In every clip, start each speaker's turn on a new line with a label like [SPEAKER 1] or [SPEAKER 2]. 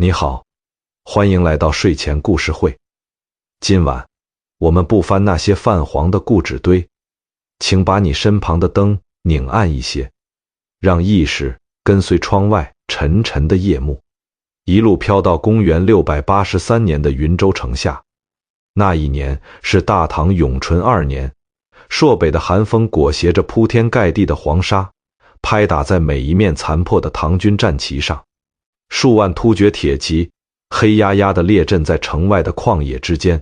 [SPEAKER 1] 你好，欢迎来到睡前故事会。今晚我们不翻那些泛黄的故纸堆，请把你身旁的灯拧暗一些，让意识跟随窗外沉沉的夜幕，一路飘到公元683年的云州城下。那一年是大唐永淳2年，朔北的寒风裹挟着铺天盖地的黄沙，拍打在每一面残破的唐军战旗上。数万突厥铁骑黑压压地列阵在城外的旷野之间，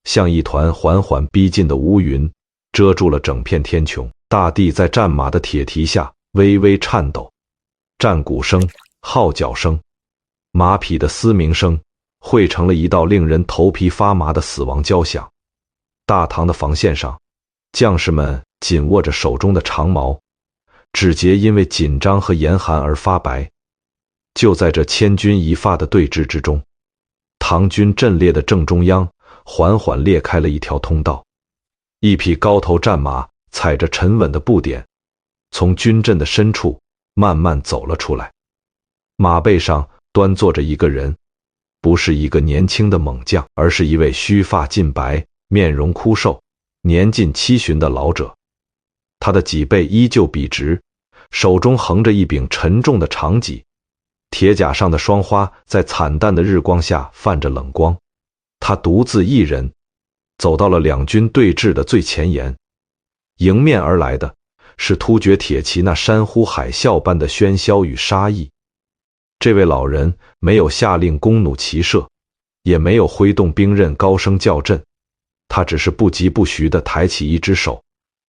[SPEAKER 1] 像一团缓缓逼近的乌云，遮住了整片天穹。大地在战马的铁蹄下微微颤抖，战鼓声、号角声、马匹的嘶鸣声汇成了一道令人头皮发麻的死亡交响。大唐的防线上，将士们紧握着手中的长矛，指节因为紧张和严寒而发白。就在这千钧一发的对峙之中，唐军阵列的正中央缓缓裂开了一条通道，一匹高头战马踩着沉稳的步点，从军阵的深处慢慢走了出来。马背上端坐着一个人，不是一个年轻的猛将，而是一位须发尽白、面容枯瘦、年近70的老者。他的脊背依旧笔直，手中横着一柄沉重的长戟，铁甲上的霜花在惨淡的日光下泛着冷光。他独自一人走到了两军对峙的最前沿，迎面而来的是突厥铁骑那山呼海啸般的喧嚣与杀意。这位老人没有下令弓弩齐射，也没有挥动兵刃高声叫阵，他只是不疾不徐地抬起一只手，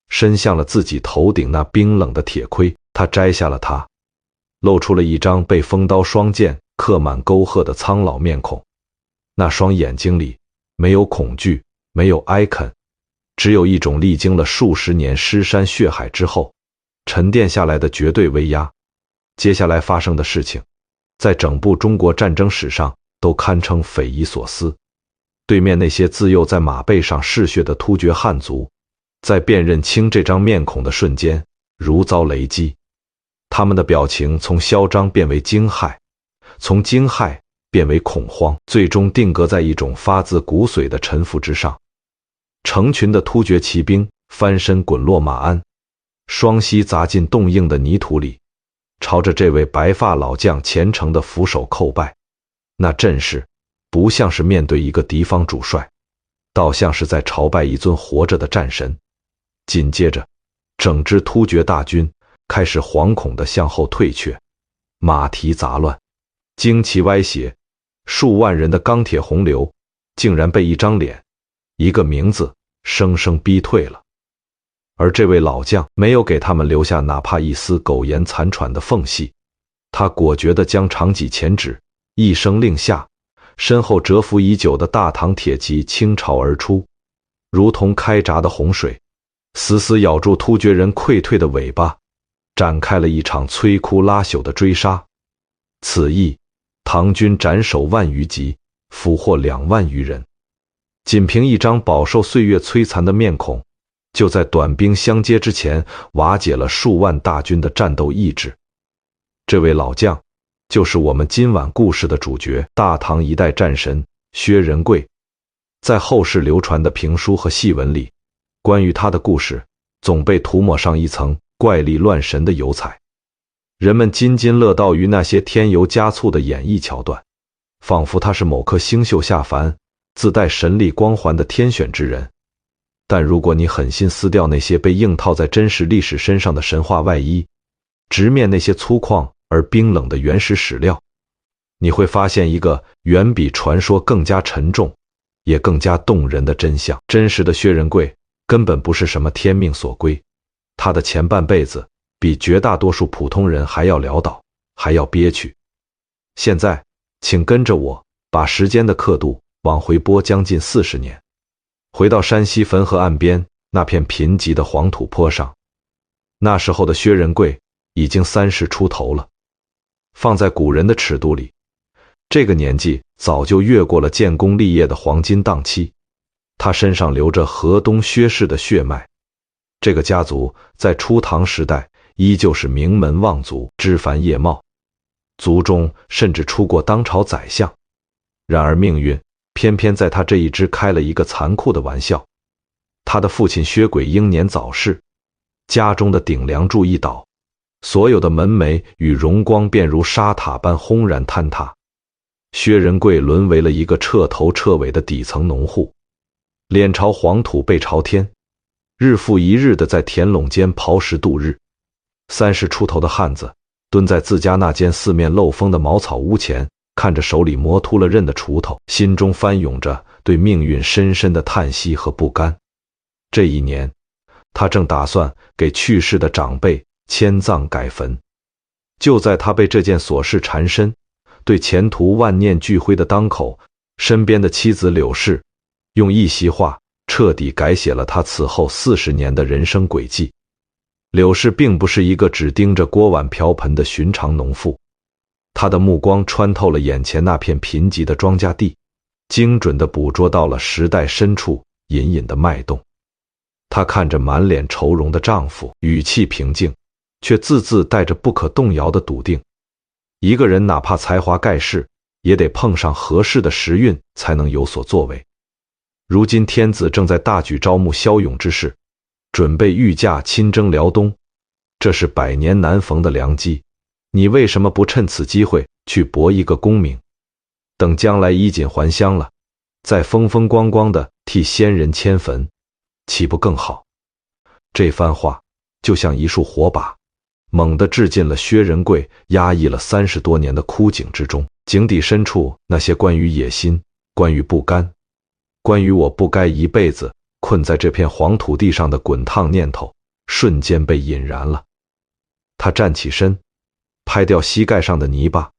[SPEAKER 1] 伸向了自己头顶那冰冷的铁盔。他摘下了它，露出了一张被锋刀双剑刻满沟壑的苍老面孔。那双眼睛里没有恐惧，没有哀恳，只有一种历经了数十年尸山血海之后沉淀下来的绝对威压。接下来发生的事情，在整部中国战争史上都堪称匪夷所思。对面那些自幼在马背上嗜血的突厥汉族，在辨认清这张面孔的瞬间如遭雷击。他们的表情从嚣张变为惊骇，从惊骇变为恐慌，最终定格在一种发自骨髓的臣服之上。成群的突厥骑兵翻身滚落马鞍，双膝砸进冻硬的泥土里，朝着这位白发老将虔诚地俯首叩拜。那阵势不像是面对一个敌方主帅，倒像是在朝拜一尊活着的战神。紧接着，整支突厥大军开始惶恐地向后退却，马蹄杂乱，旌旗歪斜，数万人的钢铁洪流竟然被一张脸、一个名字生生逼退了。而这位老将没有给他们留下哪怕一丝苟延残喘的缝隙，他果决地将长戟前指，一声令下，身后蛰伏已久的大唐铁骑倾巢而出，如同开闸的洪水，死死咬住突厥人溃退的尾巴，展开了一场摧枯拉朽的追杀。此役，唐军斩首10000余级，俘获2万余人。仅凭一张饱受岁月摧残的面孔，就在短兵相接之前瓦解了数万大军的战斗意志。这位老将就是我们今晚故事的主角，大唐一代战神薛仁贵。在后世流传的评书和戏文里，关于他的故事总被涂抹上一层怪力乱神的油彩，人们津津乐道于那些添油加醋的演绎桥段，仿佛他是某颗星宿下凡，自带神力光环的天选之人。但如果你狠心撕掉那些被硬套在真实历史身上的神话外衣，直面那些粗犷而冰冷的原始史料，你会发现一个远比传说更加沉重，也更加动人的真相。真实的薛仁贵根本不是什么天命所归，他的前半辈子比绝大多数普通人还要潦倒，还要憋屈。现在，请跟着我把时间的刻度往回拨将近40年，回到山西汾河岸边那片贫瘠的黄土坡上。那时候的薛仁贵已经30出头了，放在古人的尺度里，这个年纪早就越过了建功立业的黄金档期。他身上流着河东薛氏的血脉，这个家族在初唐时代依旧是名门望族，枝繁叶茂，族中甚至出过当朝宰相。然而命运偏偏在他这一支开了一个残酷的玩笑。他的父亲薛轨英年早逝，家中的顶梁柱一倒，所有的门楣与荣光便如沙塔般轰然坍塌。薛仁贵沦为了一个彻头彻尾的底层农户，脸朝黄土背朝天，日复一日的在田垄间刨食度日。30出头的汉子蹲在自家那间四面漏风的茅草屋前，看着手里磨秃了刃的锄头，心中翻涌着对命运深深的叹息和不甘。这一年，他正打算给去世的长辈迁葬改坟。就在他被这件琐事缠身，对前途万念俱灰的当口，身边的妻子柳氏用一席话彻底改写了他此后40年的人生轨迹。柳氏并不是一个只盯着锅碗瓢盆的寻常农妇，她的目光穿透了眼前那片贫瘠的庄稼地，精准地捕捉到了时代深处隐隐的脉动。她看着满脸愁容的丈夫，语气平静，却字字带着不可动摇的笃定。一个人哪怕才华盖世，也得碰上合适的时运才能有所作为。如今天子正在大举招募骁勇之士，准备御驾亲征辽东，这是百年难逢的良机，你为什么不趁此机会去博一个功名？等将来衣锦还乡了，再风风光光的替先人迁坟，岂不更好？这番话就像一束火把，猛地掷进了薛仁贵压抑了30多年的枯井之中。井底深处那些关于野心，关于不甘，关于我不该一辈子困在这片黄土地上的滚烫念头，瞬间被引燃了。他站起身，拍掉膝盖上的泥巴，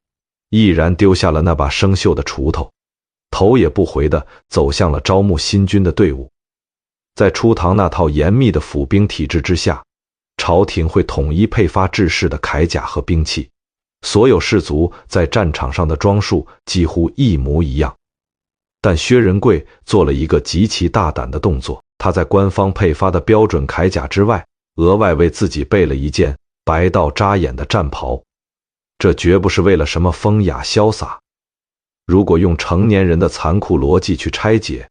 [SPEAKER 1] 毅然丢下了那把生锈的锄头，头也不回地走向了招募新军的队伍。在初唐那套严密的府兵体制之下，朝廷会统一配发制式的铠甲和兵器，所有士卒在战场上的装束几乎一模一样。但薛仁贵做了一个极其大胆的动作，他在官方配发的标准铠甲之外，额外为自己备了一件白到扎眼的战袍。这绝不是为了什么风雅潇洒，如果用成年人的残酷逻辑去拆解，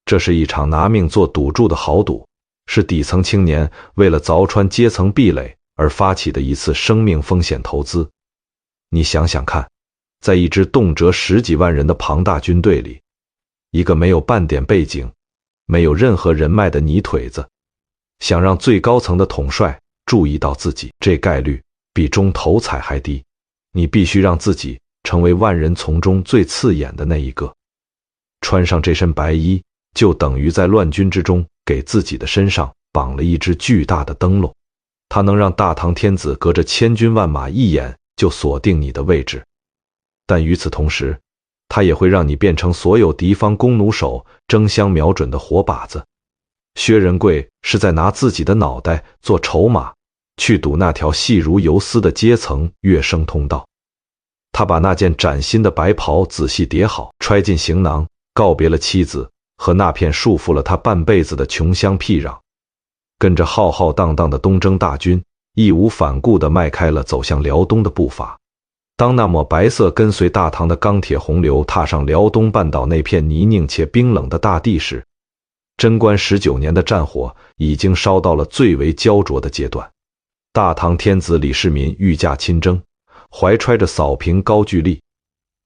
[SPEAKER 1] 这是一场拿命做赌注的豪赌，是底层青年为了凿穿阶层壁垒而发起的一次生命风险投资。你想想看，在一支动辄10几万人的庞大军队里，一个没有半点背景，没有任何人脉的泥腿子，想让最高层的统帅注意到自己，这概率比中头彩还低。你必须让自己成为万人丛中最刺眼的那一个。穿上这身白衣，就等于在乱军之中给自己的身上绑了一只巨大的灯笼，它能让大唐天子隔着千军万马一眼就锁定你的位置。但与此同时，它也会让你变成所有敌方弓弩手争相瞄准的活靶子。薛仁贵是在拿自己的脑袋做筹码，去赌那条细如游丝的阶层跃升通道。他把那件崭新的白袍仔细叠好，揣进行囊，告别了妻子和那片束缚了他半辈子的穷乡僻壤，跟着浩浩荡荡的东征大军，义无反顾地迈开了走向辽东的步伐。当那抹白色跟随大唐的钢铁洪流踏上辽东半岛那片泥泞且冰冷的大地时，贞观19年的战火已经烧到了最为焦灼的阶段。大唐天子李世民御驾亲征，怀揣着扫平高句丽，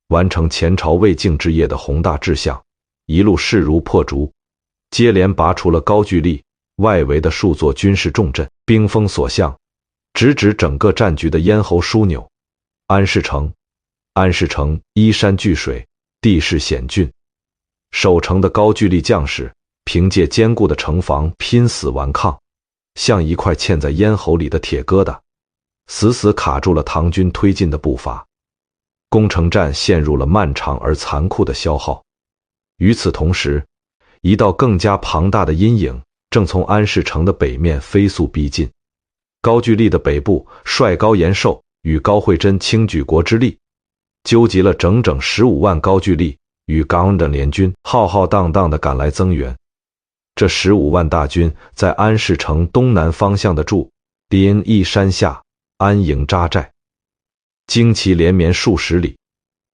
[SPEAKER 1] 完成前朝未竟之业的宏大志向，一路势如破竹，接连拔除了高句丽外围的数座军事重镇，兵锋所向，直指整个战局的咽喉枢纽安市城。安市城依山据水，地势险峻，守城的高句丽将士凭借坚固的城防拼死顽抗，像一块嵌在咽喉里的铁疙瘩，死死卡住了唐军推进的步伐。攻城战陷入了漫长而残酷的消耗。与此同时，一道更加庞大的阴影正从安市城的北面飞速逼近。高句丽的北部率高延寿与高惠贞轻举国之力，纠集了整整15万高句丽与冈的联军，浩浩荡荡地赶来增援。这15万大军在安市城东南方向的驻林一山下安营扎寨。旌旗连绵数十里，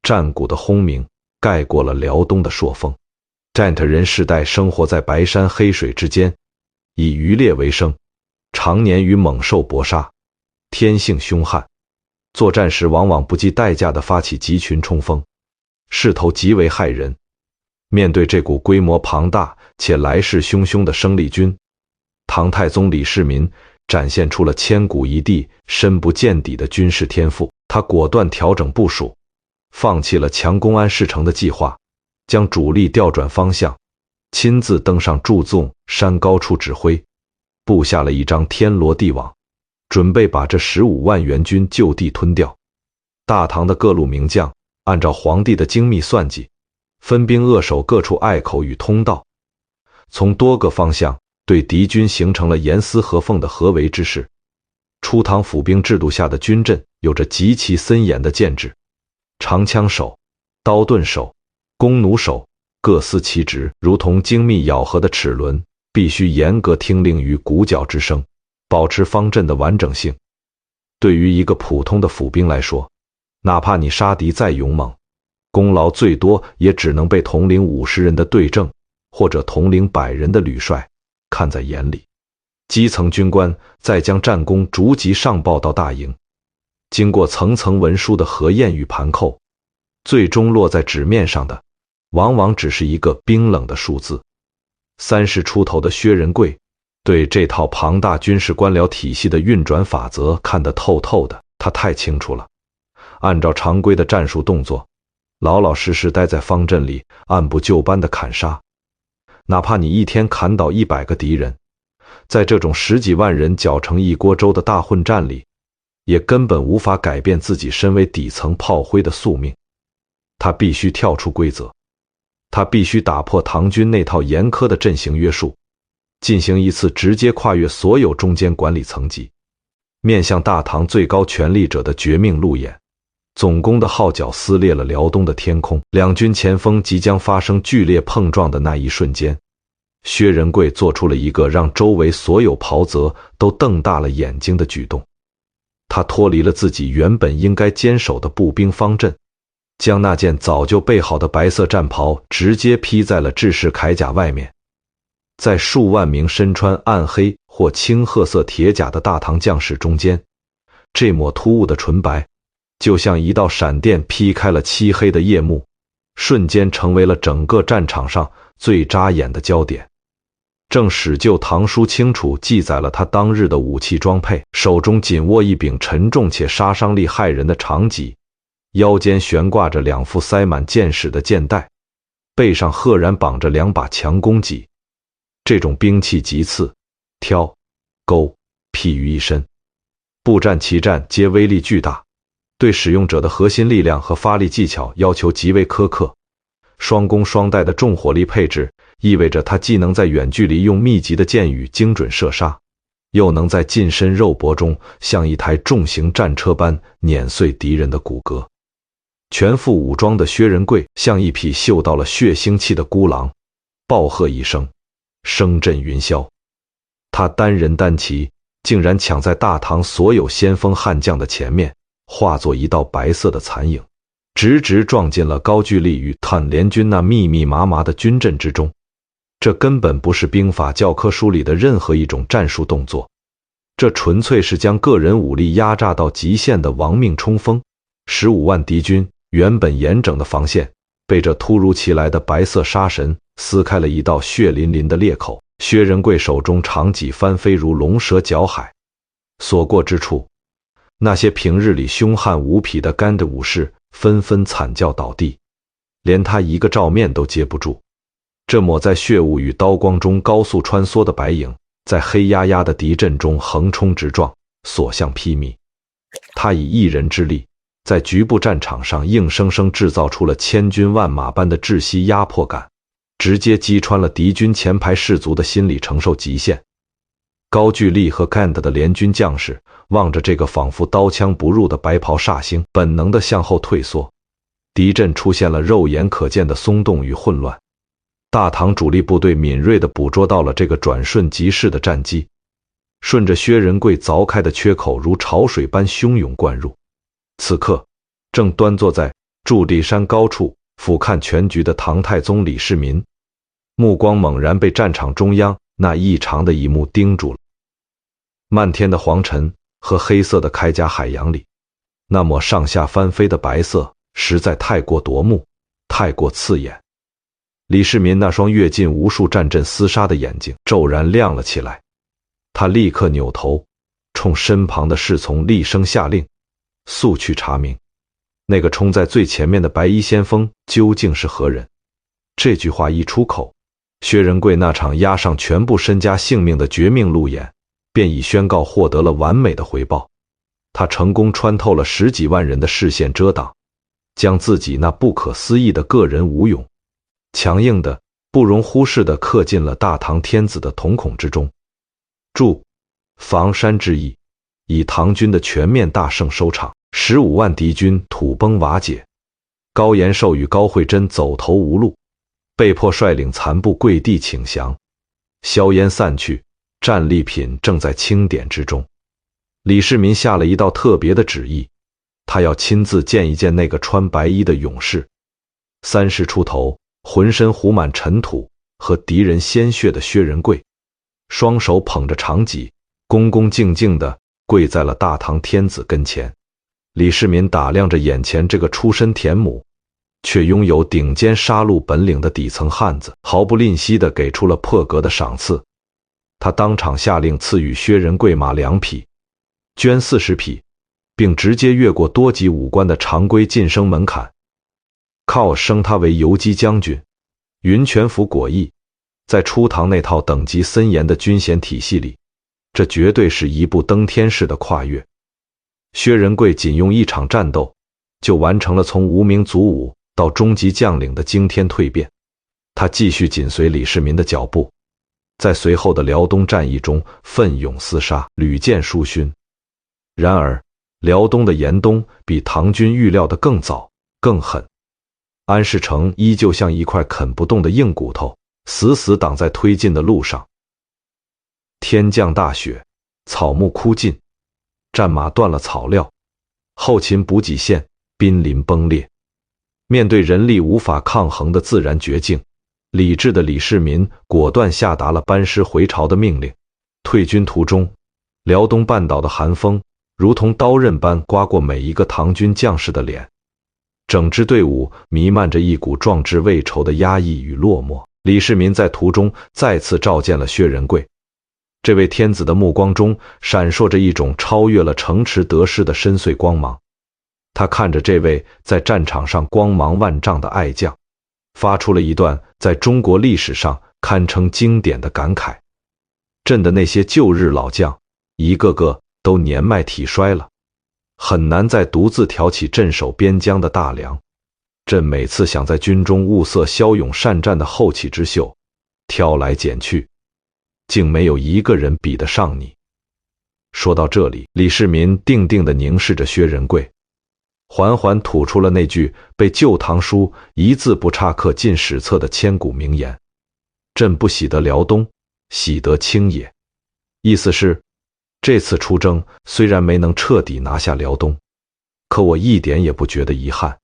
[SPEAKER 1] 战鼓的轰鸣盖过了辽东的朔风。战特人世代生活在白山黑水之间，以渔猎为生，常年与猛兽搏杀，天性凶悍，作战时往往不计代价地发起集群冲锋，势头极为骇人。面对这股规模庞大且来势汹汹的生力军，唐太宗李世民展现出了千古一帝深不见底的军事天赋。他果断调整部署，放弃了强攻安市城的计划，将主力调转方向，亲自登上驻纵山高处指挥，布下了一张天罗地网，准备把这15万援军就地吞掉。大唐的各路名将按照皇帝的精密算计，分兵扼守各处隘口与通道，从多个方向对敌军形成了严丝合缝的合围之势。初唐府兵制度下的军阵有着极其森严的建制，长枪手、刀盾手、弓弩手各司其职，如同精密咬合的齿轮，必须严格听令于鼓角之声，保持方阵的完整性。对于一个普通的府兵来说，哪怕你杀敌再勇猛，功劳最多也只能被统领50人的队正或者统领100人的旅帅看在眼里。基层军官再将战功逐级上报到大营，经过层层文书的核验与盘扣，最终落在纸面上的往往只是一个冰冷的数字。30出头的薛仁贵对这套庞大军事官僚体系的运转法则看得透透的，他太清楚了。按照常规的战术动作，老老实实待在方阵里，按部就班的砍杀。哪怕你一天砍倒100个敌人，在这种10几万人搅成一锅粥的大混战里，也根本无法改变自己身为底层炮灰的宿命。他必须跳出规则，他必须打破唐军那套严苛的阵型约束，进行一次直接跨越所有中间管理层级，面向大唐最高权力者的绝命路演。总攻的号角撕裂了辽东的天空，两军前锋即将发生剧烈碰撞的那一瞬间，薛仁贵做出了一个让周围所有袍泽都瞪大了眼睛的举动。他脱离了自己原本应该坚守的步兵方阵，将那件早就备好的白色战袍直接披在了制式铠甲外面。在数万名身穿暗黑或青褐色铁甲的大唐将士中间，这抹突兀的纯白就像一道闪电劈开了漆黑的夜幕，瞬间成为了整个战场上最扎眼的焦点。正史就唐书清楚记载了他当日的武器装配，手中紧握一柄沉重且杀伤力骇人的长戟，腰间悬挂着2副塞满箭矢的箭袋，背上赫然绑着2把强弓戟。这种兵器急刺、挑、钩、劈于一身，步战骑战皆威力巨大，对使用者的核心力量和发力技巧要求极为苛刻。双弓双带的重火力配置意味着他既能在远距离用密集的箭雨精准射杀，又能在近身肉搏中像一台重型战车般碾碎敌人的骨骼。全副武装的薛仁贵像一匹嗅到了血腥气的孤狼，暴喝一声，声震云霄。他单人单骑，竟然抢在大唐所有先锋悍将的前面，化作一道白色的残影，直直撞进了高句丽与坦联军那密密麻麻的军阵之中。这根本不是兵法教科书里的任何一种战术动作，这纯粹是将个人武力压榨到极限的亡命冲锋。15万敌军原本严整的防线，被这突如其来的白色杀神撕开了一道血淋淋的裂口。薛仁贵手中长戟翻飞如龙蛇搅海，所过之处，那些平日里凶悍无匹的干的武士纷纷惨叫倒地，连他一个照面都接不住。这抹在血雾与刀光中高速穿梭的白影，在黑压压的敌阵中横冲直撞，所向披靡。他以一人之力，在局部战场上硬生生制造出了千军万马般的窒息压迫感，直接击穿了敌军前排士卒的心理承受极限。高句丽和干的联军将士望着这个仿佛刀枪不入的白袍煞星，本能地向后退缩。敌阵出现了肉眼可见的松动与混乱。大唐主力部队敏锐地捕捉到了这个转瞬即逝的战机，顺着薛仁贵凿开的缺口如潮水般汹涌灌入。此刻，正端坐在驻地山高处俯瞰全局的唐太宗李世民，目光猛然被战场中央那异常的一幕盯住了。漫天的黄尘和黑色的铠甲海洋里，那抹上下翻飞的白色实在太过夺目，太过刺眼。李世民那双阅尽无数战阵厮杀的眼睛骤然亮了起来，他立刻扭头，冲身旁的侍从厉声下令，速去查明那个冲在最前面的白衣先锋究竟是何人。这句话一出口，薛仁贵那场押上全部身家性命的绝命路演便已宣告获得了完美的回报。他成功穿透了10几万人的视线遮挡，将自己那不可思议的个人武勇强硬的、不容忽视地刻进了大唐天子的瞳孔之中。注：房山之役以唐军的全面大胜收场，15万敌军土崩瓦解，高延寿与高惠贞走投无路，被迫率领残部跪地请降。硝烟散去，战利品正在清点之中。李世民下了一道特别的旨意，他要亲自见一见那个穿白衣的勇士，30出头，浑身糊满尘土和敌人鲜血的薛仁贵，双手捧着长戟，恭恭敬敬地跪在了大唐天子跟前。李世民打量着眼前这个出身田亩却拥有顶尖杀戮本领的底层汉子，毫不吝惜地给出了破格的赏赐。他当场下令赐予薛仁贵马2匹，绢40匹，并直接越过多级武官的常规晋升门槛，靠升他为游击将军。云泉府果毅，在初唐那套等级森严的军衔体系里，这绝对是一步登天式的跨越。薛仁贵仅用一场战斗，就完成了从无名祖武到中级将领的惊天蜕变。他继续紧随李世民的脚步，在随后的辽东战役中奋勇厮杀，屡见殊勋。然而，辽东的严冬比唐军预料的更早、更狠。安世成依旧像一块啃不动的硬骨头，死死挡在推进的路上。天降大雪，草木枯尽，战马断了草料，后勤补给线濒临崩裂。面对人力无法抗衡的自然绝境，理智的李世民果断下达了班师回朝的命令。退军途中，辽东半岛的寒风如同刀刃般刮过每一个唐军将士的脸，整支队伍弥漫着一股壮志未酬的压抑与落寞。李世民在途中再次召见了薛仁贵，这位天子的目光中闪烁着一种超越了城池得失的深邃光芒。他看着这位在战场上光芒万丈的爱将，发出了一段在中国历史上堪称经典的感慨：朕的那些旧日老将，一个个都年迈体衰了，很难再独自挑起镇守边疆的大梁。朕每次想在军中物色骁勇善战的后起之秀，挑来拣去，竟没有一个人比得上你。说到这里，李世民定定地凝视着薛仁贵，缓缓吐出了那句被《旧唐书》一字不差刻进史册的千古名言：朕不喜得辽东，喜得清也。意思是，这次出征虽然没能彻底拿下辽东，可我一点也不觉得遗憾，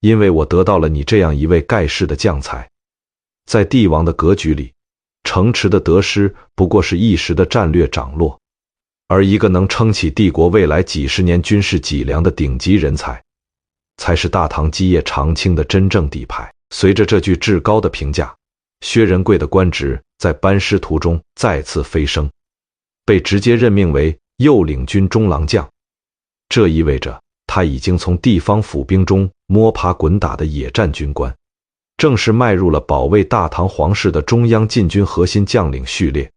[SPEAKER 1] 因为我得到了你这样一位盖世的将才。在帝王的格局里，城池的得失不过是一时的战略掌握，而一个能撑起帝国未来几十年军事脊梁的顶级人才，才是大唐基业长青的真正底牌。随着这句至高的评价，薛仁贵的官职在班师途中再次飞升，被直接任命为右领军中郎将。这意味着他已经从地方府兵中摸爬滚打的野战军官，正式迈入了保卫大唐皇室的中央禁军核心将领序列。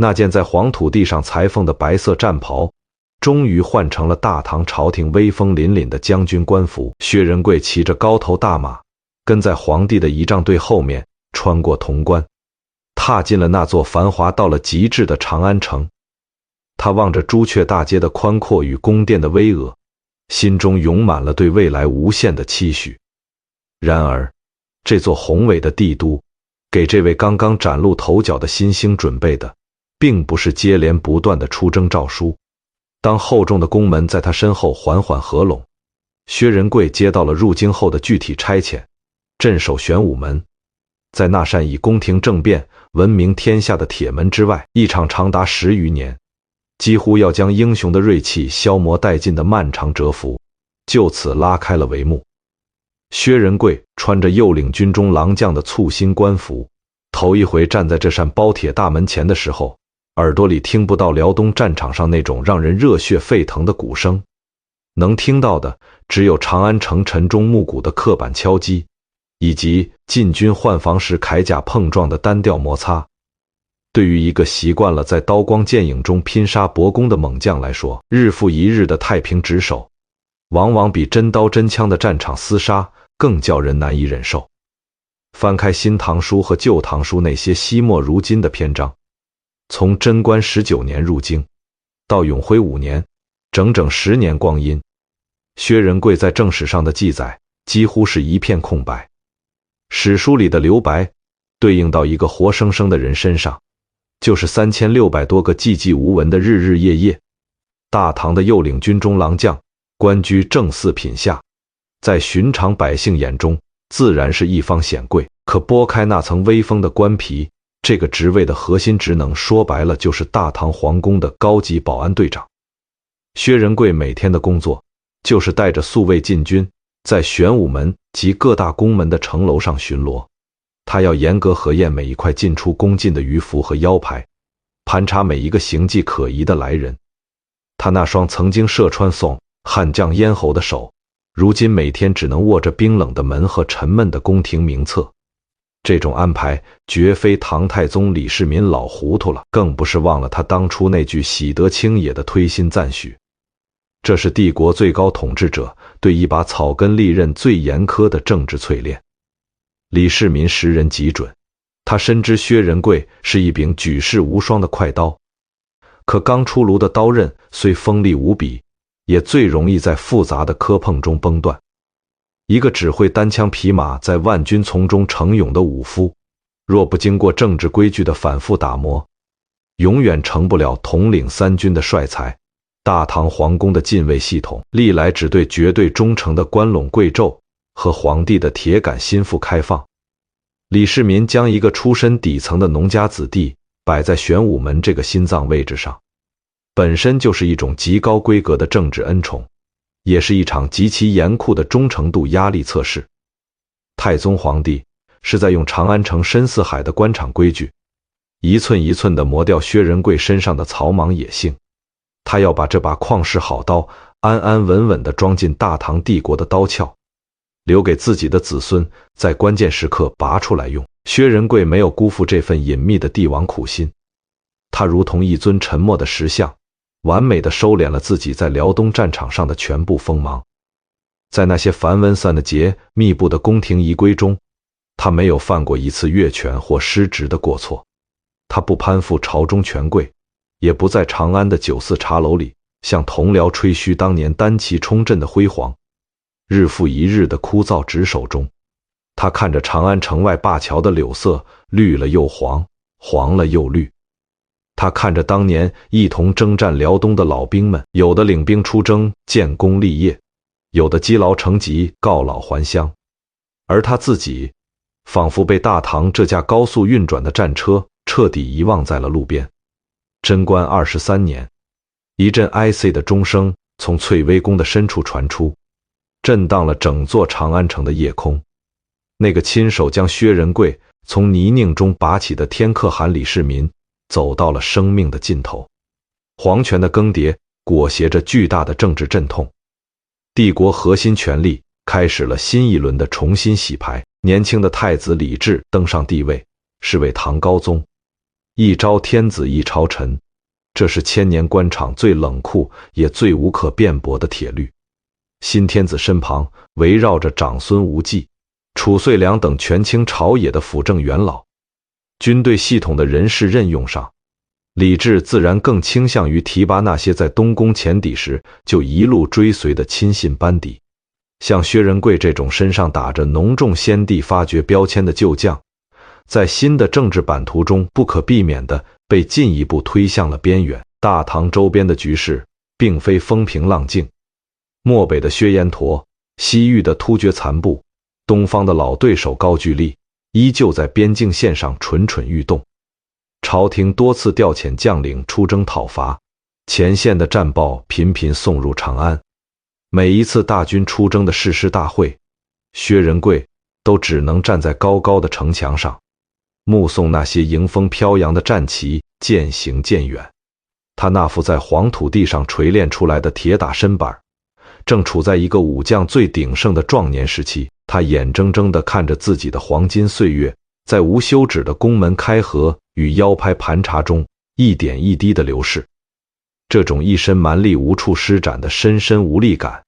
[SPEAKER 1] 那件在黄土地上裁缝的白色战袍，终于换成了大唐朝廷威风凛凛的将军官服。薛仁贵骑着高头大马，跟在皇帝的仪仗队后面，穿过潼关，踏进了那座繁华到了极致的长安城。他望着朱雀大街的宽阔与宫殿的巍峨，心中涌满了对未来无限的期许。然而，这座宏伟的帝都，给这位刚刚崭露头角的新星准备的，并不是接连不断的出征诏书。当厚重的宫门在他身后缓缓合拢，薛仁贵接到了入京后的具体差遣，镇守玄武门。在那扇以宫廷政变闻名天下的铁门之外，一场长达10余年，几乎要将英雄的锐气消磨殆尽的漫长蛰伏，就此拉开了帷幕。薛仁贵穿着右领军中郎将的簇新官服，头一回站在这扇包铁大门前的时候，耳朵里听不到辽东战场上那种让人热血沸腾的鼓声，能听到的只有长安城沉重木鼓的刻板敲击，以及进军换防时铠甲碰撞的单调摩擦。对于一个习惯了在刀光剑影中拼杀搏攻的猛将来说，日复一日的太平值守，往往比真刀真枪的战场厮杀更叫人难以忍受。翻开《新唐书》和《旧唐书》那些惜墨如金的篇章，从贞观19年入京到永徽5年，整整10年光阴，薛仁贵在正史上的记载几乎是一片空白。史书里的留白对应到一个活生生的人身上，就是3600多个寂寂无闻的日日夜夜。大唐的右领军中郎将，官居正四品下，在寻常百姓眼中自然是一方显贵，可剥开那层威风的官皮，这个职位的核心职能说白了就是大唐皇宫的高级保安队长。薛仁贵每天的工作就是带着宿卫禁军，在玄武门及各大宫门的城楼上巡逻。他要严格核验每一块进出宫禁的鱼符和腰牌，盘查每一个形迹可疑的来人。他那双曾经射穿宋汉将咽喉的手，如今每天只能握着冰冷的门和沉闷的宫廷名册。这种安排绝非唐太宗李世民老糊涂了，更不是忘了他当初那句喜得清也的推心赞许。这是帝国最高统治者对一把草根利刃最严苛的政治淬炼。李世民识人极准，他深知薛仁贵是一柄举世无双的快刀，可刚出炉的刀刃虽锋利无比，也最容易在复杂的磕碰中崩断。一个只会单枪匹马在万军丛中逞勇的武夫，若不经过政治规矩的反复打磨，永远成不了统领三军的帅才。大唐皇宫的禁卫系统历来只对绝对忠诚的关陇贵胄和皇帝的铁杆心腹开放。李世民将一个出身底层的农家子弟摆在玄武门这个心脏位置上，本身就是一种极高规格的政治恩宠，也是一场极其严酷的忠诚度压力测试。太宗皇帝是在用长安城深似海的官场规矩，一寸一寸地磨掉薛仁贵身上的草莽野性。他要把这把旷世好刀安安稳稳地装进大唐帝国的刀鞘，留给自己的子孙在关键时刻拔出来用。薛仁贵没有辜负这份隐秘的帝王苦心，他如同一尊沉默的石像，完美地收敛了自己在辽东战场上的全部锋芒。在那些繁文缮节密布的宫廷仪规中，他没有犯过一次越权或失职的过错。他不攀附朝中权贵，也不在长安的酒肆茶楼里向同僚吹嘘当年单骑冲阵的辉煌。日复一日的枯燥值守中，他看着长安城外灞桥的柳色绿了又黄，黄了又绿。他看着当年一同征战辽东的老兵们，有的领兵出征建功立业，有的积劳成疾告老还乡，而他自己仿佛被大唐这架高速运转的战车彻底遗忘在了路边。贞观23年，一阵哀泣的钟声从翠微宫的深处传出，震荡了整座长安城的夜空。那个亲手将薛仁贵从泥泞中拔起的天可汗李世民走到了生命的尽头。皇权的更迭裹挟着巨大的政治阵痛，帝国核心权力开始了新一轮的重新洗牌。年轻的太子李治登上帝位，是为唐高宗，一朝天子一朝臣，这是千年官场最冷酷也最无可辩驳的铁律。新天子身旁围绕着长孙无忌、褚遂良等权倾朝野的辅政元老。军队系统的人事任用上，李治自然更倾向于提拔那些在东宫前邸时就一路追随的亲信班底。像薛仁贵这种身上打着浓重先帝发爵标签的旧将，在新的政治版图中不可避免地被进一步推向了边缘。大唐周边的局势并非风平浪静，漠北的薛延陀西域的突厥残部，东方的老对手高句丽，依旧在边境线上蠢蠢欲动。朝廷多次调遣将领出征讨伐，前线的战报频频送入长安。每一次大军出征的誓师大会，薛仁贵都只能站在高高的城墙上，目送那些迎风飘扬的战旗渐行渐远。他那副在黄土地上锤炼出来的铁打身板，正处在一个武将最鼎盛的壮年时期。他眼睁睁地看着自己的黄金岁月，在无休止的宫门开合与腰拍盘查中一点一滴地流逝。这种一身蛮力无处施展的深深无力感，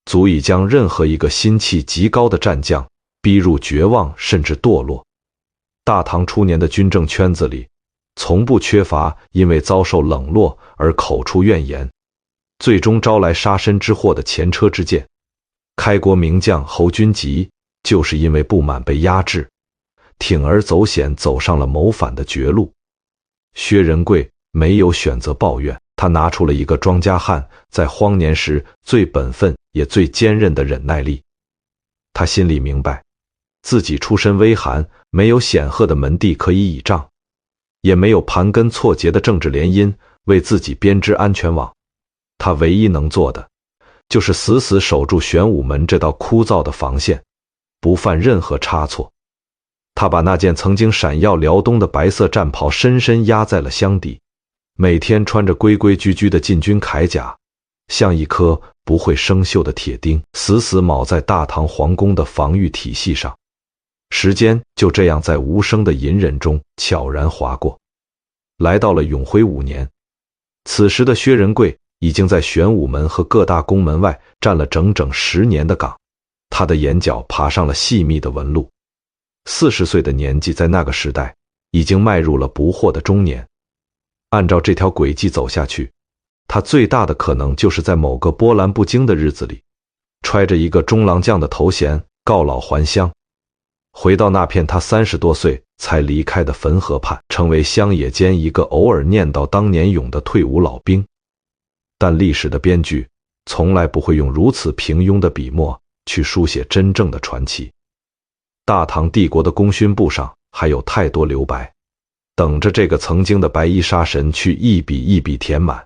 [SPEAKER 1] 足以将任何一个心气极高的战将逼入绝望甚至堕落。大唐初年的军政圈子里，从不缺乏因为遭受冷落而口出怨言，最终招来杀身之祸的前车之鉴。开国名将侯君集就是因为不满被压制，铤而走险走上了谋反的绝路。薛仁贵没有选择抱怨，他拿出了一个庄稼汉在荒年时最本分也最坚韧的忍耐力。他心里明白，自己出身微寒，没有显赫的门第可以倚仗，也没有盘根错节的政治联姻为自己编织安全网。他唯一能做的，就是死死守住玄武门这道枯燥的防线，不犯任何差错。他把那件曾经闪耀辽东的白色战袍深深压在了箱底，每天穿着规规矩矩的禁军铠甲，像一颗不会生锈的铁钉，死死铆在大唐皇宫的防御体系上。时间就这样在无声的隐忍中悄然划过，来到了永徽5年。此时的薛仁贵已经在玄武门和各大宫门外站了整整10年的岗，他的眼角爬上了细密的纹路。40岁的年纪，在那个时代已经迈入了不惑的中年。按照这条轨迹走下去，他最大的可能就是在某个波澜不惊的日子里，揣着一个中郎将的头衔告老还乡，回到那片他30多岁才离开的汾河畔，成为乡野间一个偶尔念叨当年勇的退伍老兵。但历史的编剧从来不会用如此平庸的笔墨去书写真正的传奇。大唐帝国的功勋簿上还有太多留白，等着这个曾经的白衣杀神去一笔一笔填满。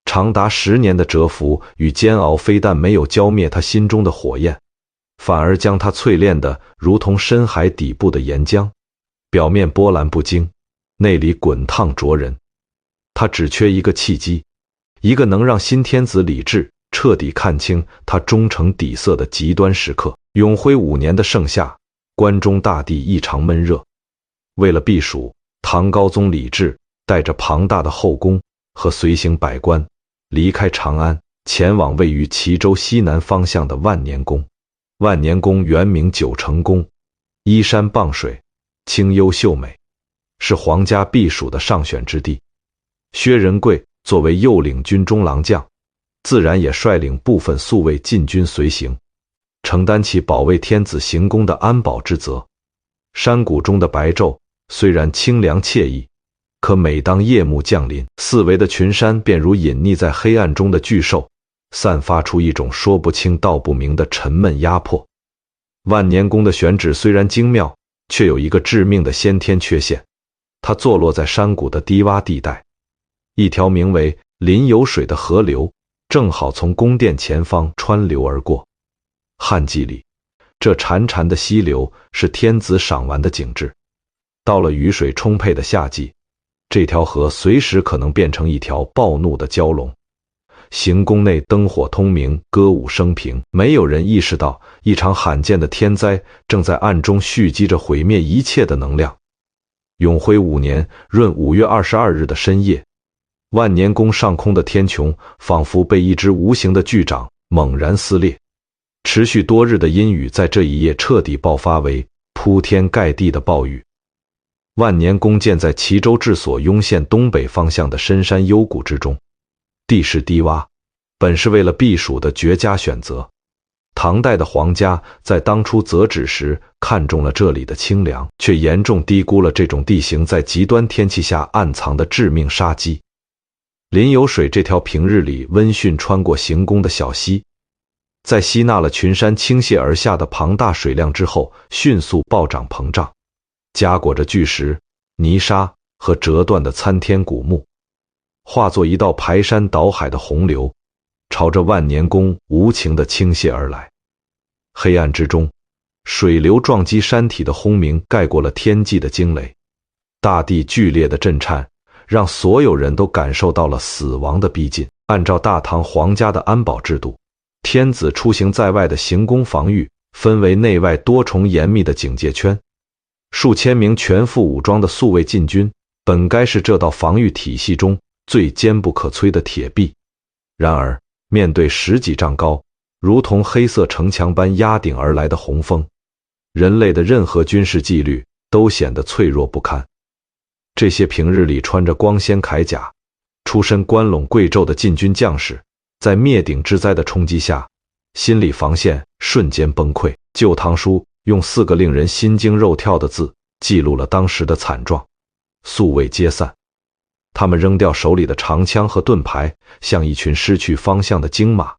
[SPEAKER 1] 长达10年的蛰伏与煎熬，非但没有浇灭他心中的火焰，反而将他淬炼得如同深海底部的岩浆，表面波澜不惊，内里滚烫灼人。他只缺一个契机，一个能让新天子李治彻底看清他忠诚底色的极端时刻。永徽5年的盛夏，关中大地异常闷热。为了避暑，唐高宗李治带着庞大的后宫和随行百官离开长安，前往位于齐州西南方向的万年宫。万年宫原名九成宫，依山傍水，清幽秀美，是皇家避暑的上选之地。薛仁贵作为右领军中郎将，自然也率领部分宿卫禁军随行，承担起保卫天子行宫的安保之责。山谷中的白昼虽然清凉惬意，可每当夜幕降临，四围的群山便如隐匿在黑暗中的巨兽，散发出一种说不清道不明的沉闷压迫。万年宫的选址虽然精妙，却有一个致命的先天缺陷，它坐落在山谷的低洼地带，一条名为临有水的河流正好从宫殿前方穿流而过。旱季里，这潺潺的溪流是天子赏玩的景致，到了雨水充沛的夏季，这条河随时可能变成一条暴怒的蛟龙。行宫内灯火通明，歌舞升平，没有人意识到一场罕见的天灾正在暗中蓄积着毁灭一切的能量。永徽5年闰5月22日的深夜，万年宫上空的天穹仿佛被一只无形的巨掌猛然撕裂，持续多日的阴雨在这一夜彻底爆发为铺天盖地的暴雨。万年宫建在齐州治所雍县东北方向的深山幽谷之中，地势低洼，本是为了避暑的绝佳选择。唐代的皇家在当初择址时看中了这里的清凉，却严重低估了这种地形在极端天气下暗藏的致命杀机。临有水这条平日里温驯穿过行宫的小溪，在吸纳了群山倾泻而下的庞大水量之后，迅速暴涨膨胀，夹裹着巨石、泥沙和折断的参天古木，化作一道排山倒海的洪流，朝着万年宫无情地倾泻而来。黑暗之中，水流撞击山体的轰鸣盖过了天际的惊雷，大地剧烈的震颤，让所有人都感受到了死亡的逼近。按照大唐皇家的安保制度，天子出行在外的行宫防御分为内外多重严密的警戒圈，数千名全副武装的宿卫禁军本该是这道防御体系中最坚不可摧的铁壁，然而面对10几丈高，如同黑色城墙般压顶而来的洪峰，人类的任何军事纪律都显得脆弱不堪。这些平日里穿着光鲜铠甲、出身关陇贵胄的禁军将士，在灭顶之灾的冲击下，心理防线瞬间崩溃。《旧唐书》用4个令人心惊肉跳的字记录了当时的惨状：宿卫皆散。他们扔掉手里的长枪和盾牌，像一群失去方向的鲸马，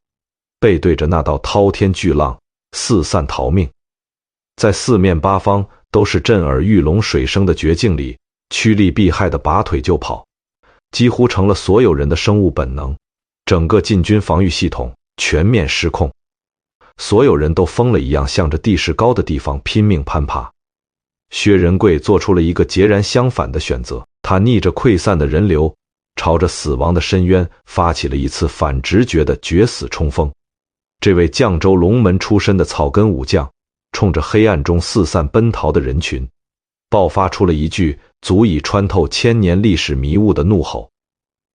[SPEAKER 1] 背对着那道滔天巨浪四散逃命。在四面八方都是震耳欲聋水声的绝境里，趋利避害的拔腿就跑，几乎成了所有人的生物本能。整个禁军防御系统全面失控，所有人都疯了一样向着地势高的地方拼命攀爬。薛仁贵做出了一个截然相反的选择，他逆着溃散的人流，朝着死亡的深渊发起了一次反直觉的决死冲锋。这位绛州龙门出身的草根武将，冲着黑暗中四散奔逃的人群，爆发出了一句足以穿透千年历史迷雾的怒吼：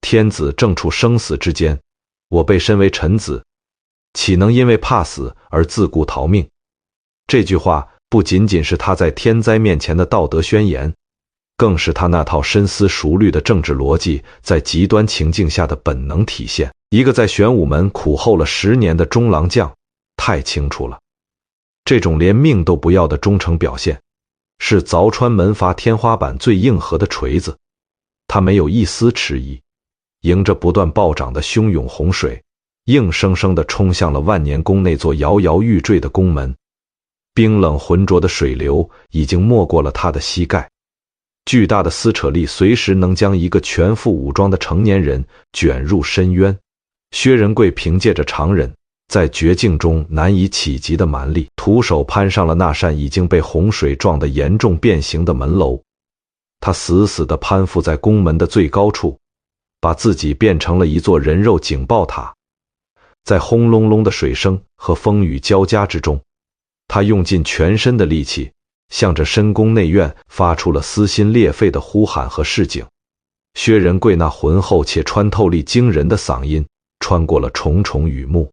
[SPEAKER 1] 天子正处生死之间，我被身为臣子，岂能因为怕死而自顾逃命？这句话不仅仅是他在天灾面前的道德宣言，更是他那套深思熟虑的政治逻辑在极端情境下的本能体现。一个在玄武门苦候了10年的中郎将太清楚了，这种连命都不要的忠诚表现，是凿穿门阀天花板最硬核的锤子。他没有一丝迟疑，迎着不断暴涨的汹涌洪水，硬生生地冲向了万年宫那座摇摇欲坠的宫门。冰冷浑浊的水流已经没过了他的膝盖，巨大的撕扯力随时能将一个全副武装的成年人卷入深渊。薛仁贵凭借着常人在绝境中难以企及的蛮力，徒手攀上了那扇已经被洪水撞得严重变形的门楼。他死死地攀附在宫门的最高处，把自己变成了一座人肉警报塔。在轰隆隆的水声和风雨交加之中，他用尽全身的力气，向着深宫内院发出了撕心裂肺的呼喊和示警。薛仁贵那浑厚且穿透力惊人的嗓音穿过了重重雨幕，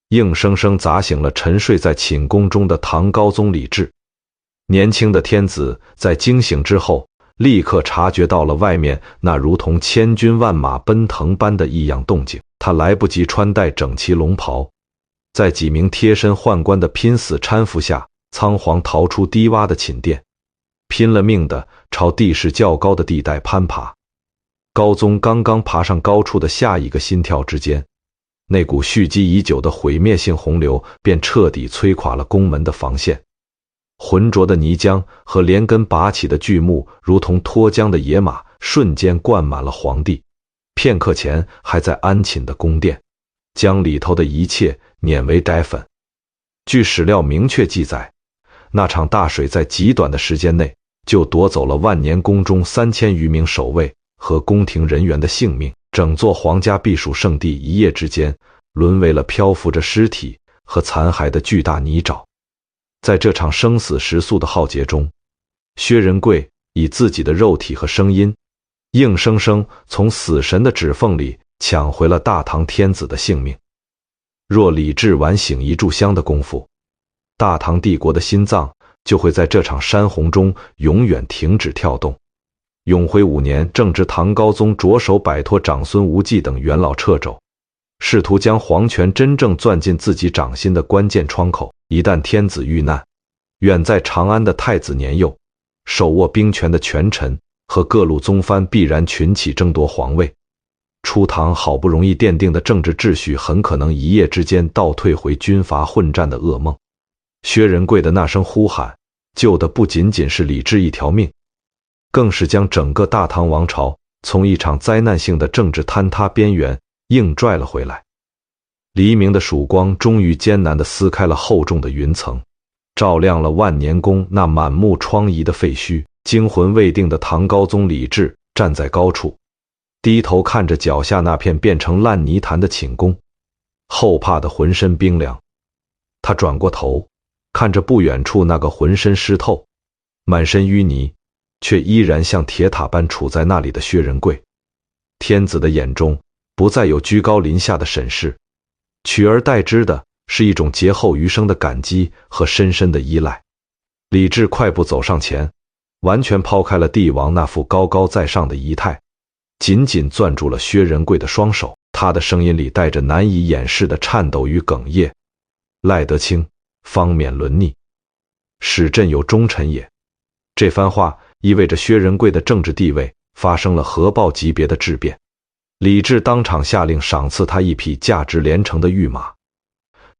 [SPEAKER 1] 硬生生砸醒了沉睡在寝宫中的唐高宗李治。年轻的天子在惊醒之后，立刻察觉到了外面那如同千军万马奔腾般的异样动静。他来不及穿戴整齐龙袍，在几名贴身宦官的拼死搀扶下，仓皇逃出低洼的寝殿，拼了命地朝地势较高的地带攀爬。高宗刚刚爬上高处的下一个心跳之间，那股蓄积已久的毁灭性洪流便彻底摧垮了宫门的防线。浑浊的泥浆和连根拔起的巨木如同脱缰的野马，瞬间灌满了皇帝。片刻前还在安寝的宫殿，将里头的一切碾为呆粉。据史料明确记载，那场大水在极短的时间内就夺走了万年宫中3000余名守卫和宫廷人员的性命，整座皇家避暑胜地一夜之间沦为了漂浮着尸体和残骸的巨大泥沼。在这场生死时速的浩劫中，薛仁贵以自己的肉体和声音，硬生生从死神的指缝里抢回了大唐天子的性命。若李治晚醒一炷香的功夫，大唐帝国的心脏就会在这场山洪中永远停止跳动。永徽5年，正值唐高宗着手摆脱长孙无忌等元老掣肘，试图将皇权真正攥进自己掌心的关键窗口。一旦天子遇难，远在长安的太子年幼，手握兵权的权臣和各路宗藩必然群起争夺皇位。初唐好不容易奠定的政治秩序很可能一夜之间倒退回军阀混战的噩梦。薛仁贵的那声呼喊，救的不仅仅是李治一条命，更是将整个大唐王朝从一场灾难性的政治坍塌边缘硬拽了回来。黎明的曙光终于艰难地撕开了厚重的云层，照亮了万年宫那满目疮痍的废墟。惊魂未定的唐高宗李治站在高处，低头看着脚下那片变成烂泥潭的寝宫，后怕得浑身冰凉。他转过头，看着不远处那个浑身湿透、满身淤泥，却依然像铁塔般处在那里的薛仁贵。天子的眼中不再有居高临下的审视，取而代之的是一种劫后余生的感激和深深的依赖。李治快步走上前，完全抛开了帝王那副高高在上的仪态，紧紧攥住了薛仁贵的双手。他的声音里带着难以掩饰的颤抖与哽咽：赖得清，方免沦逆，使朕有忠臣也。这番话意味着薛仁贵的政治地位发生了核爆级别的质变。李治当场下令赏赐他一匹价值连城的御马，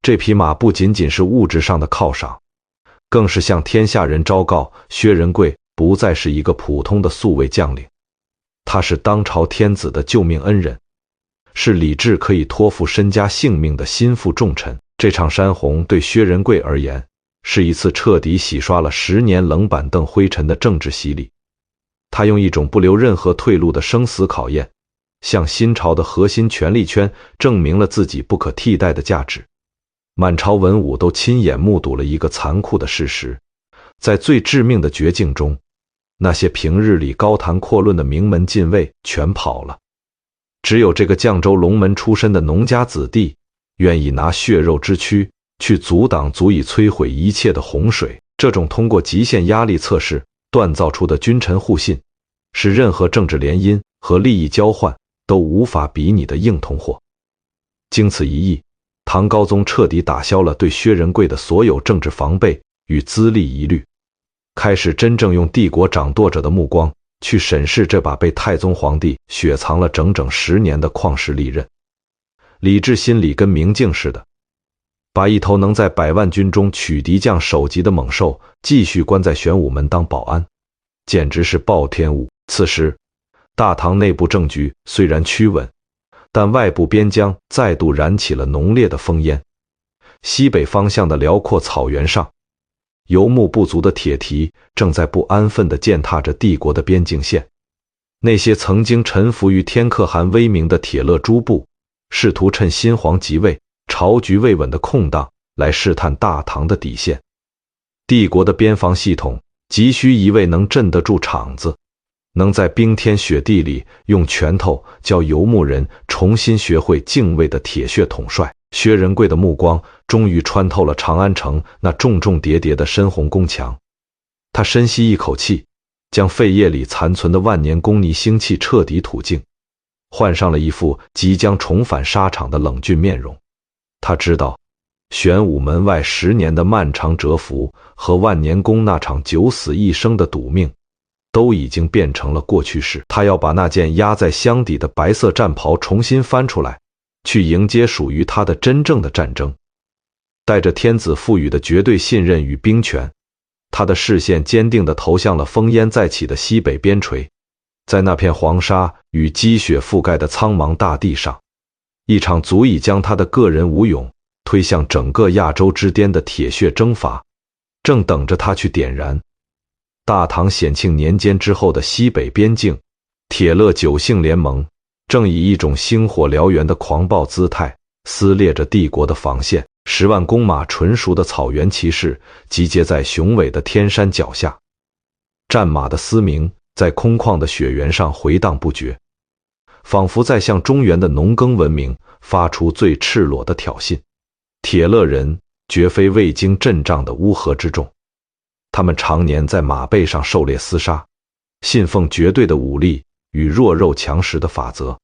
[SPEAKER 1] 这匹马不仅仅是物质上的犒赏，更是向天下人昭告薛仁贵不再是一个普通的宿卫将领，他是当朝天子的救命恩人，是李治可以托付身家性命的心腹重臣。这场山洪对薛仁贵而言，是一次彻底洗刷了10年冷板凳灰尘的政治洗礼。他用一种不留任何退路的生死考验，向新朝的核心权力圈证明了自己不可替代的价值。满朝文武都亲眼目睹了一个残酷的事实，在最致命的绝境中，那些平日里高谈阔论的名门禁卫全跑了，只有这个绛州龙门出身的农家子弟愿意拿血肉之躯去阻挡足以摧毁一切的洪水。这种通过极限压力测试锻造出的君臣互信，是任何政治联姻和利益交换都无法比拟的硬通货。经此一役，唐高宗彻底打消了对薛仁贵的所有政治防备与资历疑虑，开始真正用帝国掌舵者的目光去审视这把被太宗皇帝雪藏了整整10年的旷世利刃。李治心里跟明镜似的，把一头能在100万军中取敌将首级的猛兽继续关在玄武门当保安，简直是暴天物。此时大唐内部政局虽然趋稳，但外部边疆再度燃起了浓烈的烽烟。西北方向的辽阔草原上，游牧部族的铁蹄正在不安分地践踏着帝国的边境线。那些曾经臣服于天可汗威名的铁勒诸部，试图趁新皇即位、朝局未稳的空档来试探大唐的底线。帝国的边防系统急需一位能镇得住场子，能在冰天雪地里用拳头叫游牧人重新学会敬畏的铁血统帅。薛仁贵的目光终于穿透了长安城那重重叠叠的深红宫墙，他深吸一口气，将肺叶里残存的万年功泥腥气彻底吐净，换上了一副即将重返沙场的冷峻面容。他知道玄武门外10年的漫长蛰伏和万年宫那场九死一生的赌命都已经变成了过去式。他要把那件压在箱底的白色战袍重新翻出来，去迎接属于他的真正的战争。带着天子赋予的绝对信任与兵权，他的视线坚定地投向了烽烟再起的西北边陲。在那片黄沙与积雪覆盖的苍茫大地上，一场足以将他的个人武勇推向整个亚洲之巅的铁血征伐，正等着他去点燃。大唐显庆年间之后的西北边境，铁勒9姓联盟正以一种星火燎原的狂暴姿态撕裂着帝国的防线。10万弓马纯熟的草原骑士集结在雄伟的天山脚下，战马的嘶鸣在空旷的雪原上回荡不绝，仿佛在向中原的农耕文明发出最赤裸的挑衅。铁勒人绝非未经阵仗的乌合之众，他们常年在马背上狩猎厮杀，信奉绝对的武力与弱肉强食的法则。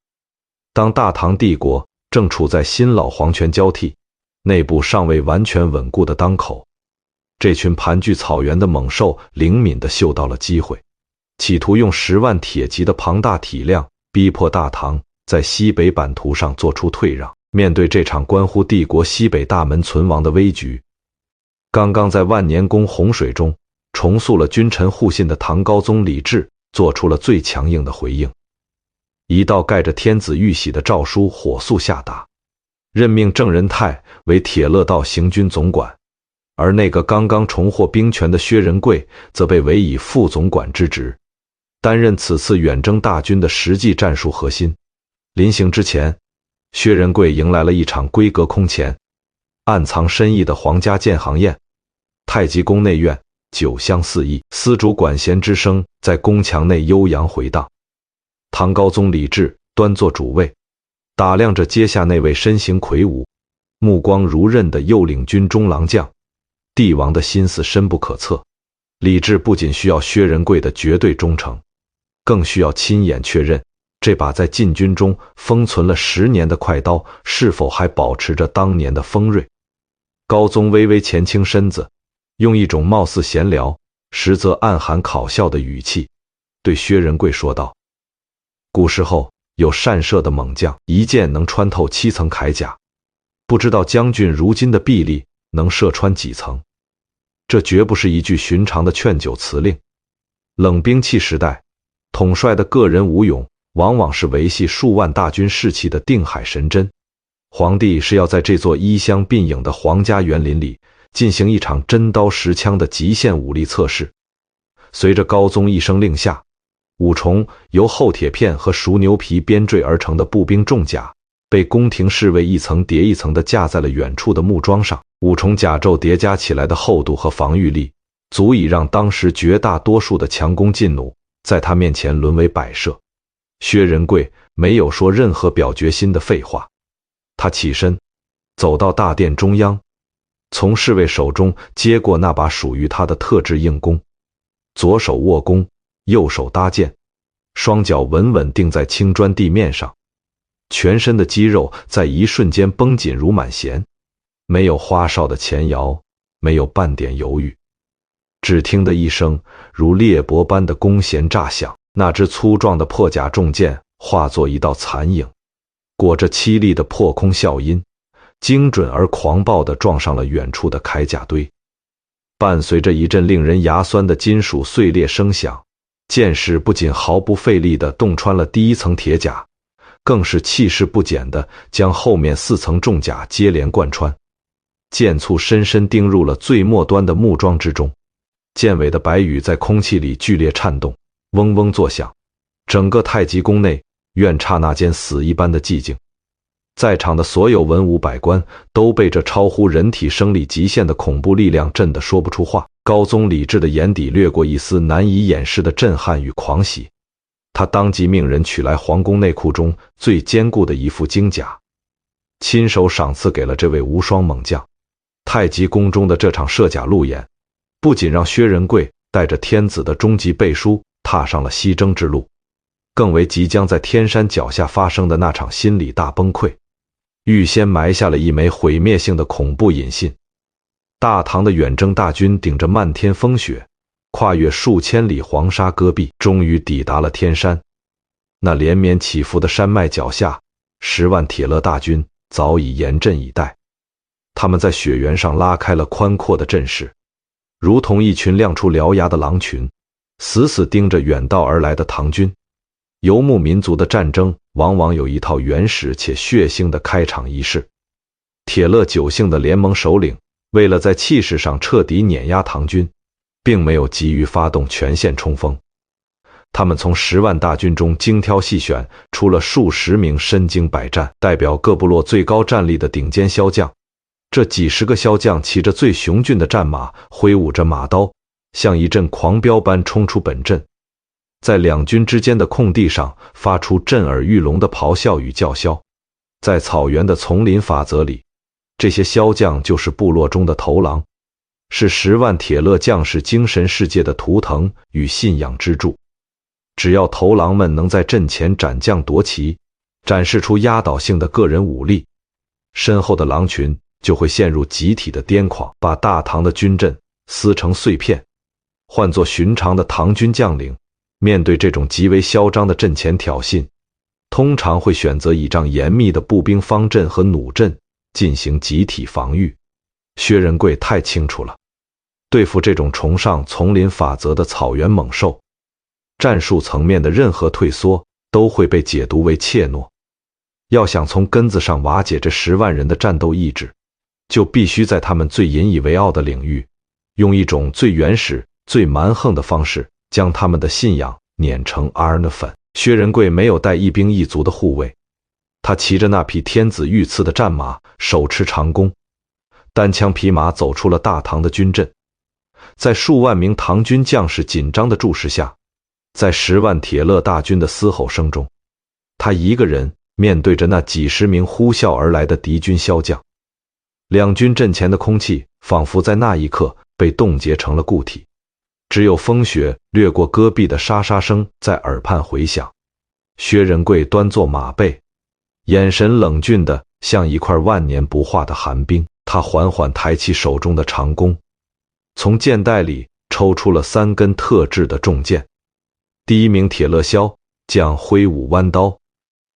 [SPEAKER 1] 当大唐帝国正处在新老皇权交替、内部尚未完全稳固的当口，这群盘踞草原的猛兽灵敏地嗅到了机会，企图用10万铁骑的庞大体量逼迫大唐在西北版图上做出退让。面对这场关乎帝国西北大门存亡的危局，刚刚在万年宫洪水中重塑了君臣互信的唐高宗李治做出了最强硬的回应，一道盖着天子玉玺的诏书火速下达，任命郑仁泰为铁勒道行军总管，而那个刚刚重获兵权的薛仁贵则被委以副总管之职，担任此次远征大军的实际战术核心。临行之前，薛仁贵迎来了一场规格空前、暗藏深意的皇家建行宴。太极宫内院酒香四溢，丝竹管弦之声在宫墙内悠扬回荡。唐高宗李治端坐主位，打量着阶下那位身形魁梧、目光如刃的右领军中郎将。帝王的心思深不可测，李治不仅需要薛仁贵的绝对忠诚，更需要亲眼确认这把在禁军中封存了10年的快刀是否还保持着当年的锋锐。高宗微微前倾身子，用一种貌似闲聊，实则暗含考笑的语气对薛仁贵说道：古时候有善射的猛将，一箭能穿透7层铠甲，不知道将军如今的臂力能射穿几层。这绝不是一句寻常的劝酒辞令。冷兵器时代，统帅的个人武勇往往是维系数万大军士气的定海神针。皇帝是要在这座衣香鬓影的皇家园林里进行一场真刀实枪的极限武力测试。随着高宗一声令下，5重由厚铁片和熟牛皮编缀而成的步兵重甲被宫廷侍卫一层叠一层地架在了远处的木桩上。5重甲胄叠加起来的厚度和防御力，足以让当时绝大多数的强弓劲弩在他面前沦为摆设。薛仁贵没有说任何表决心的废话，他起身走到大殿中央，从侍卫手中接过那把属于他的特制硬弓，左手握弓，右手搭箭，双脚稳稳定在青砖地面上，全身的肌肉在一瞬间绷紧如满弦，没有花哨的前摇，没有半点犹豫。只听得一声如裂帛般的弓弦炸响，那只粗壮的破甲重箭化作一道残影，裹着凄厉的破空啸音，精准而狂暴地撞上了远处的铠甲堆。伴随着一阵令人牙酸的金属碎裂声响，箭矢不仅毫不费力地洞穿了第1层铁甲，更是气势不减地将后面4层重甲接连贯穿。箭簇深深钉入了最末端的木桩之中，箭尾的白羽在空气里剧烈颤动，嗡嗡作响。整个太极宫内院刹那间死一般的寂静，在场的所有文武百官都被这超乎人体生理极限的恐怖力量震得说不出话。高宗李治的眼底掠过一丝难以掩饰的震撼与狂喜，他当即命人取来皇宫内库中最坚固的一副精甲，亲手赏赐给了这位无双猛将。太极宫中的这场射甲路演，不仅让薛仁贵带着天子的终极背书踏上了西征之路，更为即将在天山脚下发生的那场心理大崩溃预先埋下了一枚毁灭性的恐怖引信。大唐的远征大军顶着漫天风雪，跨越数千里黄沙戈壁，终于抵达了天山。那连绵起伏的山脉脚下，10万铁勒大军早已严阵以待。他们在雪原上拉开了宽阔的阵势，如同一群亮出獠牙的狼群，死死盯着远道而来的唐军。游牧民族的战争往往有一套原始且血腥的开场仪式。铁勒9姓的联盟首领为了在气势上彻底碾压唐军，并没有急于发动全线冲锋。他们从10万大军中精挑细选出了数十名身经百战、代表各部落最高战力的顶尖骁将。这几十个骁将骑着最雄峻的战马，挥舞着马刀，像一阵狂飙般冲出本阵，在两军之间的空地上发出震耳欲聋的咆哮与叫嚣。在草原的丛林法则里，这些骁将就是部落中的头狼，是10万铁勒将士精神世界的图腾与信仰支柱。只要头狼们能在阵前斩将夺旗，展示出压倒性的个人武力，身后的狼群就会陷入集体的癫狂，把大唐的军阵撕成碎片。换作寻常的唐军将领，面对这种极为嚣张的阵前挑衅，通常会选择倚仗严密的步兵方阵和弩阵进行集体防御。薛仁贵太清楚了，对付这种崇尚丛林法则的草原猛兽，战术层面的任何退缩都会被解读为怯懦。要想从根子上瓦解这10万人的战斗意志，就必须在他们最引以为傲的领域，用一种最原始、最蛮横的方式，将他们的信仰碾成阿尔粉。薛仁贵没有带一兵一卒的护卫，他骑着那匹天子御赐的战马，手持长弓，单枪匹马走出了大唐的军阵。在数万名唐军将士紧张的注视下，在10万铁勒大军的嘶吼声中，他一个人面对着那几十名呼啸而来的敌军骁将。两军阵前的空气仿佛在那一刻被冻结成了固体，只有风雪掠过戈壁的沙沙声在耳畔回响。薛仁贵端坐马背，眼神冷峻的像一块万年不化的寒冰。他缓缓抬起手中的长弓，从箭袋里抽出了3根特制的重箭。第一名铁勒骁将挥舞弯刀，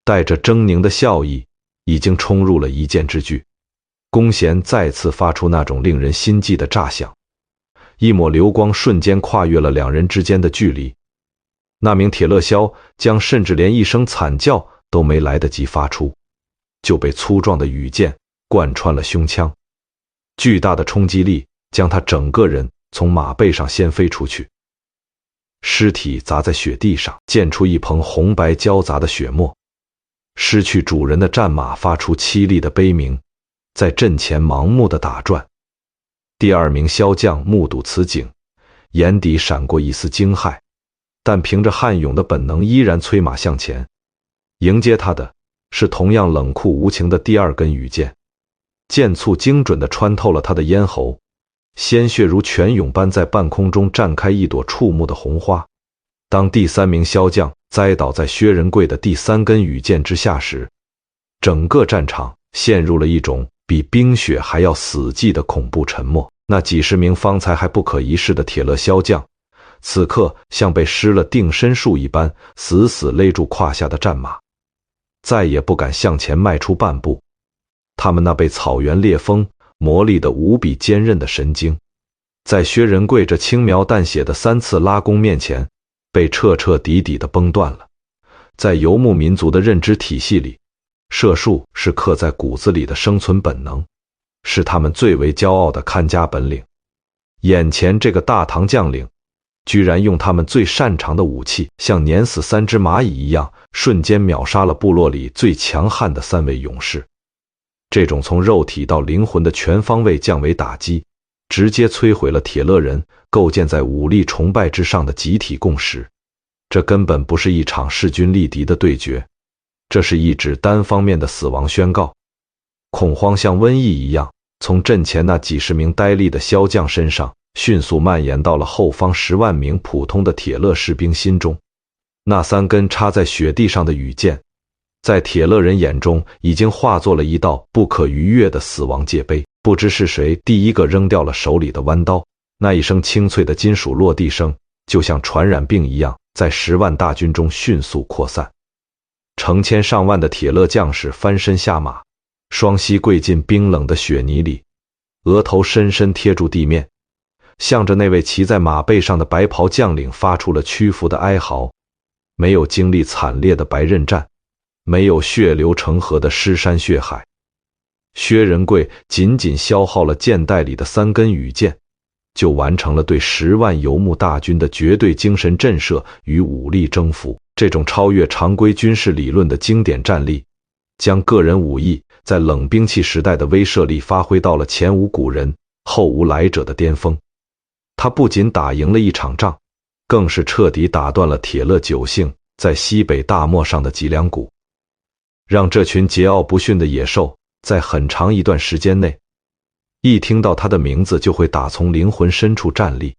[SPEAKER 1] 带着狰狞的笑意，已经冲入了一箭之距。弓弦再次发出那种令人心悸的炸响，一抹流光瞬间跨越了两人之间的距离。那名铁勒骁将甚至连一声惨叫都没来得及发出，就被粗壮的羽箭贯穿了胸腔，巨大的冲击力将他整个人从马背上掀飞出去。尸体砸在雪地上，溅出一蓬红白交杂的血沫。失去主人的战马发出凄厉的悲鸣，在阵前盲目的打转。第二名骁将目睹此景，眼底闪过一丝惊骇，但凭着悍勇的本能依然催马向前。迎接他的是同样冷酷无情的第2根羽箭，箭簇精准地穿透了他的咽喉，鲜血如泉涌般在半空中绽开一朵触目的红花。当第3名骁将栽倒在薛仁贵的第3根羽箭之下时，整个战场陷入了一种比冰雪还要死寂的恐怖沉默。那几十名方才还不可一世的铁勒骁将，此刻像被施了定身术一般，死死勒住胯下的战马，再也不敢向前迈出半步。他们那被草原烈风磨砺得无比坚韧的神经，在薛仁贵这轻描淡写的3次拉弓面前，被彻彻底底地崩断了。在游牧民族的认知体系里，射术是刻在骨子里的生存本能，是他们最为骄傲的看家本领。眼前这个大唐将领，居然用他们最擅长的武器，像碾死3只蚂蚁一样，瞬间秒杀了部落里最强悍的3位勇士。这种从肉体到灵魂的全方位降维打击，直接摧毁了铁勒人构建在武力崇拜之上的集体共识。这根本不是一场势均力敌的对决，这是一纸单方面的死亡宣告。恐慌像瘟疫一样，从阵前那几十名呆立的骁将身上迅速蔓延到了后方10万名普通的铁勒士兵心中。那3根插在雪地上的羽箭，在铁勒人眼中已经化作了一道不可逾越的死亡界碑。不知是谁第一个扔掉了手里的弯刀，那一声清脆的金属落地声，就像传染病一样，在10万大军中迅速扩散。成千上万的铁勒将士翻身下马，双膝跪进冰冷的雪泥里，额头深深贴住地面，向着那位骑在马背上的白袍将领发出了屈服的哀嚎。没有经历惨烈的白刃战，没有血流成河的尸山血海，薛仁贵仅仅消耗了箭袋里的3根羽箭，就完成了对10万游牧大军的绝对精神震慑与武力征服。这种超越常规军事理论的经典战例，将个人武艺在冷兵器时代的威慑力发挥到了前无古人后无来者的巅峰。他不仅打赢了一场仗，更是彻底打断了铁勒9姓在西北大漠上的脊梁骨，让这群桀骜不驯的野兽在很长一段时间内，一听到他的名字就会打从灵魂深处站立。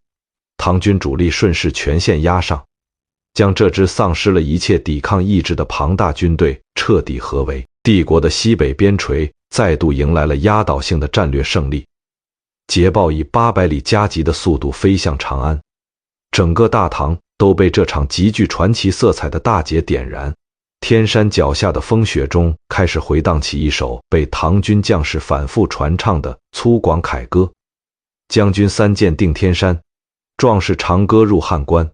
[SPEAKER 1] 唐军主力顺势全线压上，将这支丧失了一切抵抗意志的庞大军队彻底合围。帝国的西北边陲再度迎来了压倒性的战略胜利。捷报以800里加急的速度飞向长安，整个大唐都被这场极具传奇色彩的大捷点燃。天山脚下的风雪中开始回荡起一首被唐军将士反复传唱的粗犷凯歌：将军三箭定天山，壮士长歌入汉关。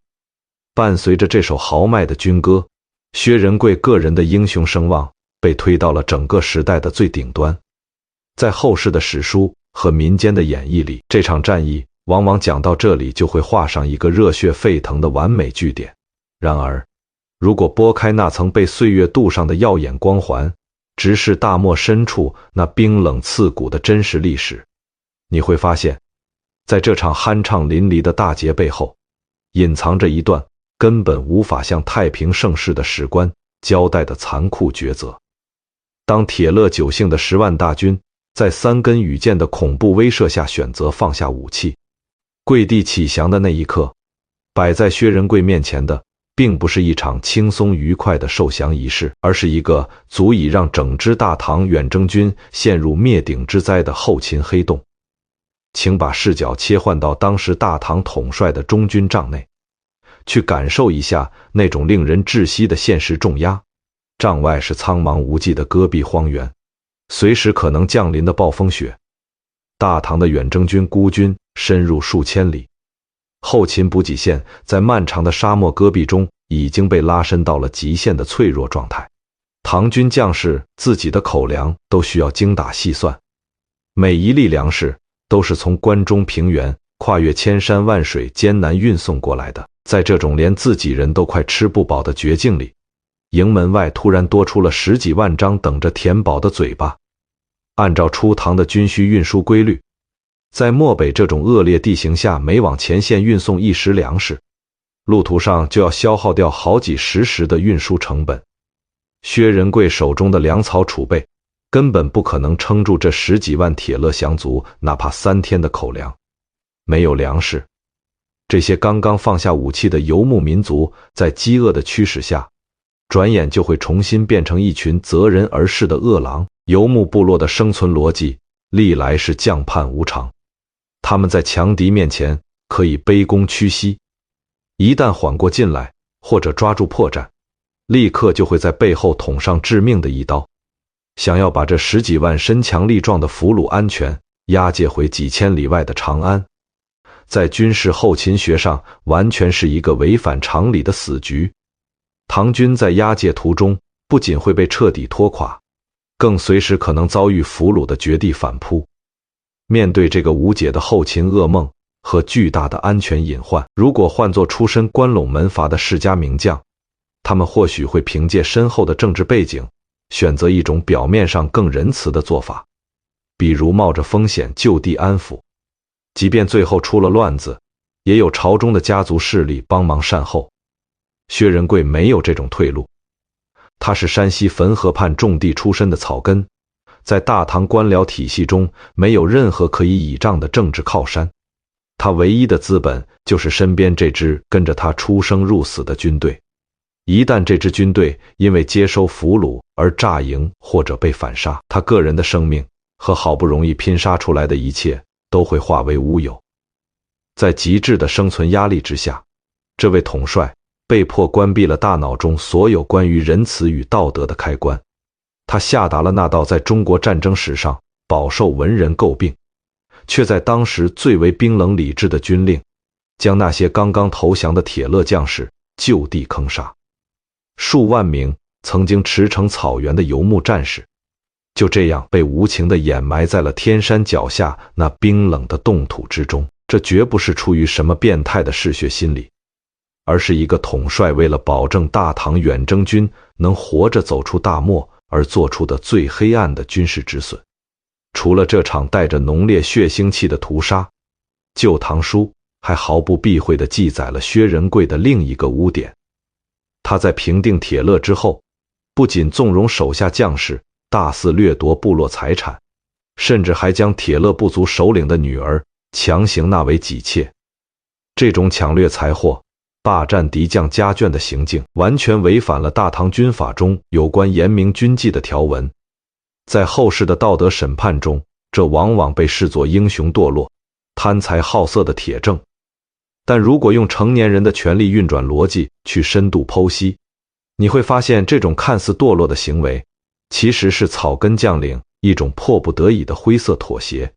[SPEAKER 1] 伴随着这首豪迈的军歌，薛仁贵个人的英雄声望被推到了整个时代的最顶端。在后世的史书和民间的演绎里，这场战役往往讲到这里就会画上一个热血沸腾的完美句点。然而，如果拨开那层被岁月镀上的耀眼光环，直视大漠深处那冰冷刺骨的真实历史，你会发现，在这场酣畅淋漓的大捷背后，隐藏着一段根本无法向太平盛世的史官交代的残酷抉择。当铁勒9姓的10万大军在3根羽箭的恐怖威慑下选择放下武器，跪地起降的那一刻，摆在薛仁贵面前的并不是一场轻松愉快的受降仪式，而是一个足以让整支大唐远征军陷入灭顶之灾的后勤黑洞。请把视角切换到当时大唐统帅的中军帐内，去感受一下那种令人窒息的现实重压。帐外是苍茫无际的戈壁荒原，随时可能降临的暴风雪。大唐的远征军孤军深入数千里，后勤补给线在漫长的沙漠戈壁中已经被拉伸到了极限的脆弱状态。唐军将士自己的口粮都需要精打细算，每一粒粮食都是从关中平原跨越千山万水艰难运送过来的。在这种连自己人都快吃不饱的绝境里，营门外突然多出了10几万张等着填饱的嘴巴。按照初唐的军需运输规律，在漠北这种恶劣地形下，每往前线运送1石粮食，路途上就要消耗掉好几10石的运输成本。薛仁贵手中的粮草储备根本不可能撑住这10几万铁勒降卒哪怕3天的口粮。没有粮食，这些刚刚放下武器的游牧民族在饥饿的驱使下，转眼就会重新变成一群择人而噬的恶狼。游牧部落的生存逻辑历来是将叛无常，他们在强敌面前可以卑躬屈膝，一旦缓过劲来或者抓住破绽，立刻就会在背后捅上致命的一刀。想要把这10几万身强力壮的俘虏安全押解回几千里外的长安，在军事后勤学上完全是一个违反常理的死局。唐军在押解途中不仅会被彻底拖垮，更随时可能遭遇俘虏的绝地反扑。面对这个无解的后勤噩梦和巨大的安全隐患，如果换作出身关陇门阀的世家名将，他们或许会凭借深厚的政治背景，选择一种表面上更仁慈的做法，比如冒着风险就地安抚，即便最后出了乱子，也有朝中的家族势力帮忙善后。薛仁贵没有这种退路，他是山西汾河畔种地出身的草根，在大唐官僚体系中没有任何可以倚仗的政治靠山，他唯一的资本就是身边这支跟着他出生入死的军队。一旦这支军队因为接收俘虏而炸营或者被反杀，他个人的生命和好不容易拼杀出来的一切都会化为乌有。在极致的生存压力之下，这位统帅被迫关闭了大脑中所有关于仁慈与道德的开关。他下达了那道在中国战争史上饱受文人诟病，却在当时最为冰冷理智的军令，将那些刚刚投降的铁勒将士就地坑杀。数万名曾经驰骋草原的游牧战士，就这样被无情地掩埋在了天山脚下那冰冷的冻土之中。这绝不是出于什么变态的嗜血心理，而是一个统帅为了保证大唐远征军能活着走出大漠而做出的最黑暗的军事止损。除了这场带着浓烈血腥气的屠杀，《旧唐书》还毫不避讳地记载了薛仁贵的另一个污点。他在平定铁勒之后，不仅纵容手下将士大肆掠夺部落财产，甚至还将铁勒部族首领的女儿强行纳为己妾。这种抢掠财货、霸占敌将家眷的行径，完全违反了大唐军法中有关严明军纪的条文。在后世的道德审判中，这往往被视作英雄堕落、贪财好色的铁证。但如果用成年人的权力运转逻辑去深度剖析，你会发现，这种看似堕落的行为，其实是草根将领一种迫不得已的灰色妥协。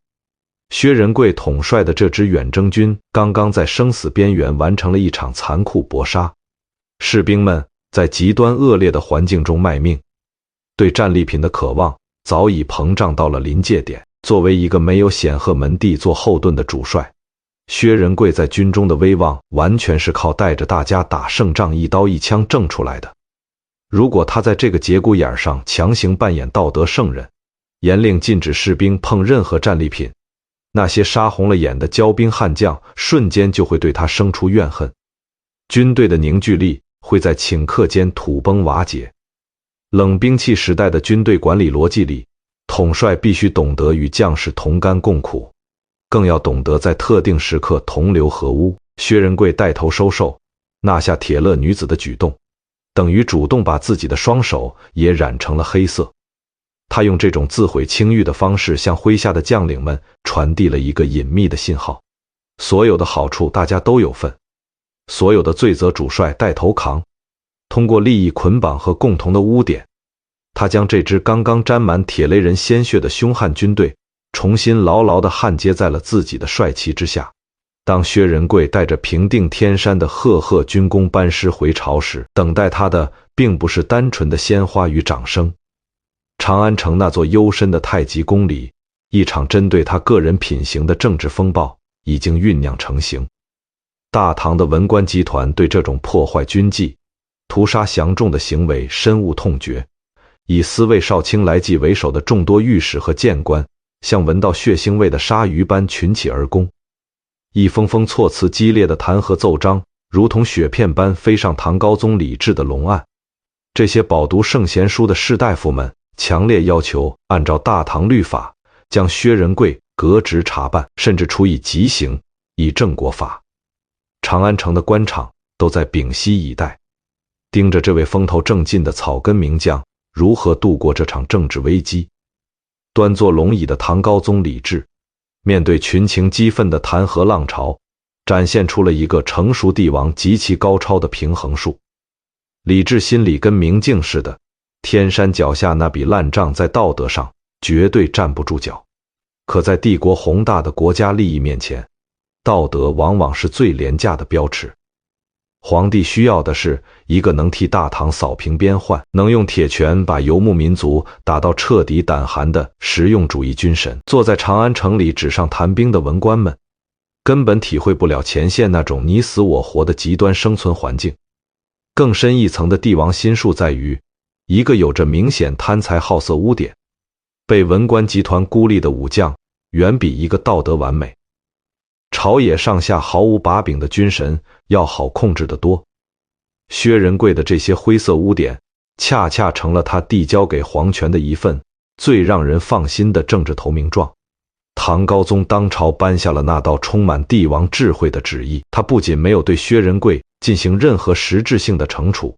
[SPEAKER 1] 薛仁贵统帅的这支远征军刚刚在生死边缘完成了一场残酷搏杀，士兵们在极端恶劣的环境中卖命，对战利品的渴望早已膨胀到了临界点。作为一个没有显赫门第做后盾的主帅，薛仁贵在军中的威望完全是靠带着大家打胜仗一刀一枪挣出来的。如果他在这个节骨眼上强行扮演道德圣人，严令禁止士兵碰任何战利品，那些杀红了眼的骄兵悍将瞬间就会对他生出怨恨，军队的凝聚力会在顷刻间土崩瓦解。冷兵器时代的军队管理逻辑里，统帅必须懂得与将士同甘共苦，更要懂得在特定时刻同流合污。薛仁贵带头收受纳下铁勒女子的举动，等于主动把自己的双手也染成了黑色。他用这种自毁清誉的方式向麾下的将领们传递了一个隐秘的信号：所有的好处大家都有份，所有的罪责主帅带头扛。通过利益捆绑和共同的污点，他将这支刚刚沾满铁雷人鲜血的凶悍军队重新牢牢地焊接在了自己的帅旗之下。当薛仁贵带着平定天山的赫赫军功班师回朝时，等待他的并不是单纯的鲜花与掌声。长安城那座幽深的太极宫里，一场针对他个人品行的政治风暴已经酝酿成型。大唐的文官集团对这种破坏军纪、屠杀降众的行为深恶痛绝，以司卫少卿来济为首的众多御史和谏官像闻到血腥味的鲨鱼般群起而攻，一封封措辞激烈的弹劾奏章如同雪片般飞上唐高宗李治的龙案。这些饱读圣贤书的士大夫们强烈要求按照大唐律法将薛仁贵革职查办，甚至处以极刑，以正国法。长安城的官场都在屏息以待，盯着这位风头正劲的草根名将如何度过这场政治危机。端坐龙椅的唐高宗李治面对群情激愤的弹劾浪潮，展现出了一个成熟帝王极其高超的平衡术。李治心里跟明镜似的，天山脚下那笔烂账在道德上绝对站不住脚，可在帝国宏大的国家利益面前，道德往往是最廉价的标尺。皇帝需要的是一个能替大唐扫平边患，能用铁拳把游牧民族打到彻底胆寒的实用主义军神。坐在长安城里纸上谈兵的文官们，根本体会不了前线那种你死我活的极端生存环境。更深一层的帝王心术在于，一个有着明显贪财好色污点、被文官集团孤立的武将，远比一个道德完美、朝野上下毫无把柄的军神要好控制得多。薛仁贵的这些灰色污点，恰恰成了他递交给皇权的一份最让人放心的政治投名状。唐高宗当朝颁下了那道充满帝王智慧的旨意，他不仅没有对薛仁贵进行任何实质性的惩处，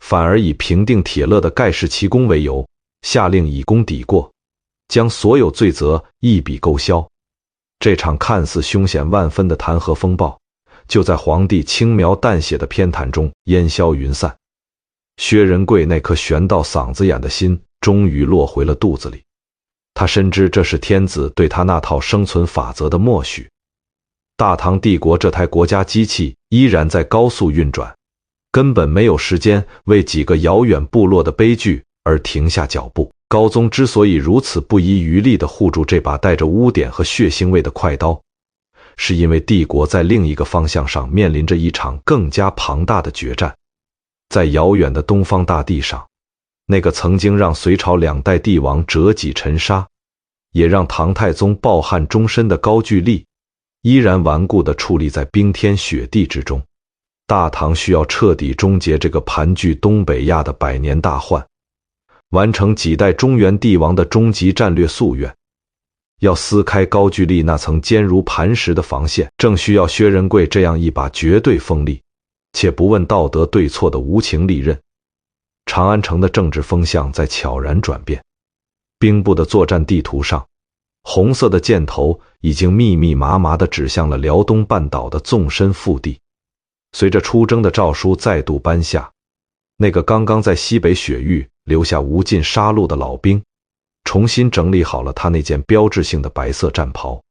[SPEAKER 1] 反而以平定铁勒的盖世奇功为由，下令以功抵过，将所有罪责一笔勾销。这场看似凶险万分的弹劾风暴，就在皇帝轻描淡写的偏袒中烟消云散。薛仁贵那颗悬到嗓子眼的心终于落回了肚子里，他深知这是天子对他那套生存法则的默许。大唐帝国这台国家机器依然在高速运转，根本没有时间为几个遥远部落的悲剧而停下脚步。高宗之所以如此不遗余力地护住这把带着污点和血腥味的快刀，是因为帝国在另一个方向上面临着一场更加庞大的决战。在遥远的东方大地上，那个曾经让隋朝2代帝王折戟沉沙，也让唐太宗抱憾终身的高句丽，依然顽固地矗立在冰天雪地之中。大唐需要彻底终结这个盘踞东北亚的100年大患，完成几代中原帝王的终极战略夙愿。要撕开高句丽那层坚如磐石的防线，正需要薛仁贵这样一把绝对锋利且不问道德对错的无情利刃。长安城的政治风向在悄然转变，兵部的作战地图上，红色的箭头已经密密麻麻地指向了辽东半岛的纵深腹地。随着出征的诏书再度颁下，那个刚刚在西北雪域留下无尽杀戮的老兵，重新整理好了他那件标志性的白色战袍。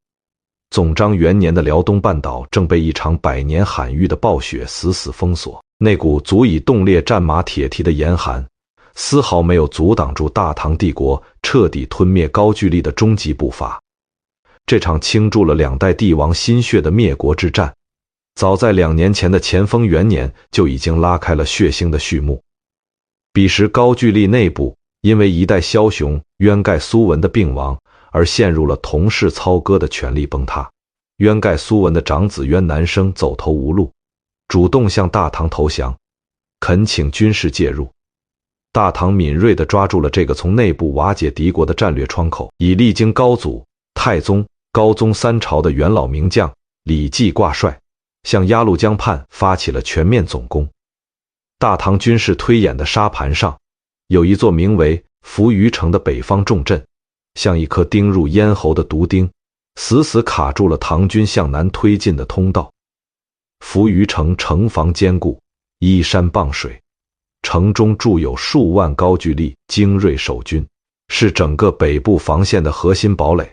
[SPEAKER 1] 总章元年的辽东半岛正被一场百年罕遇的暴雪死死封锁，那股足以冻裂战马铁蹄的严寒，丝毫没有阻挡住大唐帝国彻底吞灭高句丽的终极步伐。这场倾注了2代帝王心血的灭国之战，早在2年前的乾封元年就已经拉开了血腥的序幕。彼时高句丽内部因为一代枭雄渊盖苏文的病亡而陷入了同室操戈的权力崩塌。渊盖苏文的长子渊南生走投无路，主动向大唐投降，恳请军事介入。大唐敏锐地抓住了这个从内部瓦解敌国的战略窗口，以历经高祖、太宗、高宗3朝的元老名将李继挂帅，向鸭绿江畔发起了全面总攻。大唐军事推演的沙盘上，有一座名为扶余城的北方重镇，像一颗钉入咽喉的毒钉，死死卡住了唐军向南推进的通道。扶余城城防坚固，依山傍水，城中驻有数万高句丽精锐守军，是整个北部防线的核心堡垒。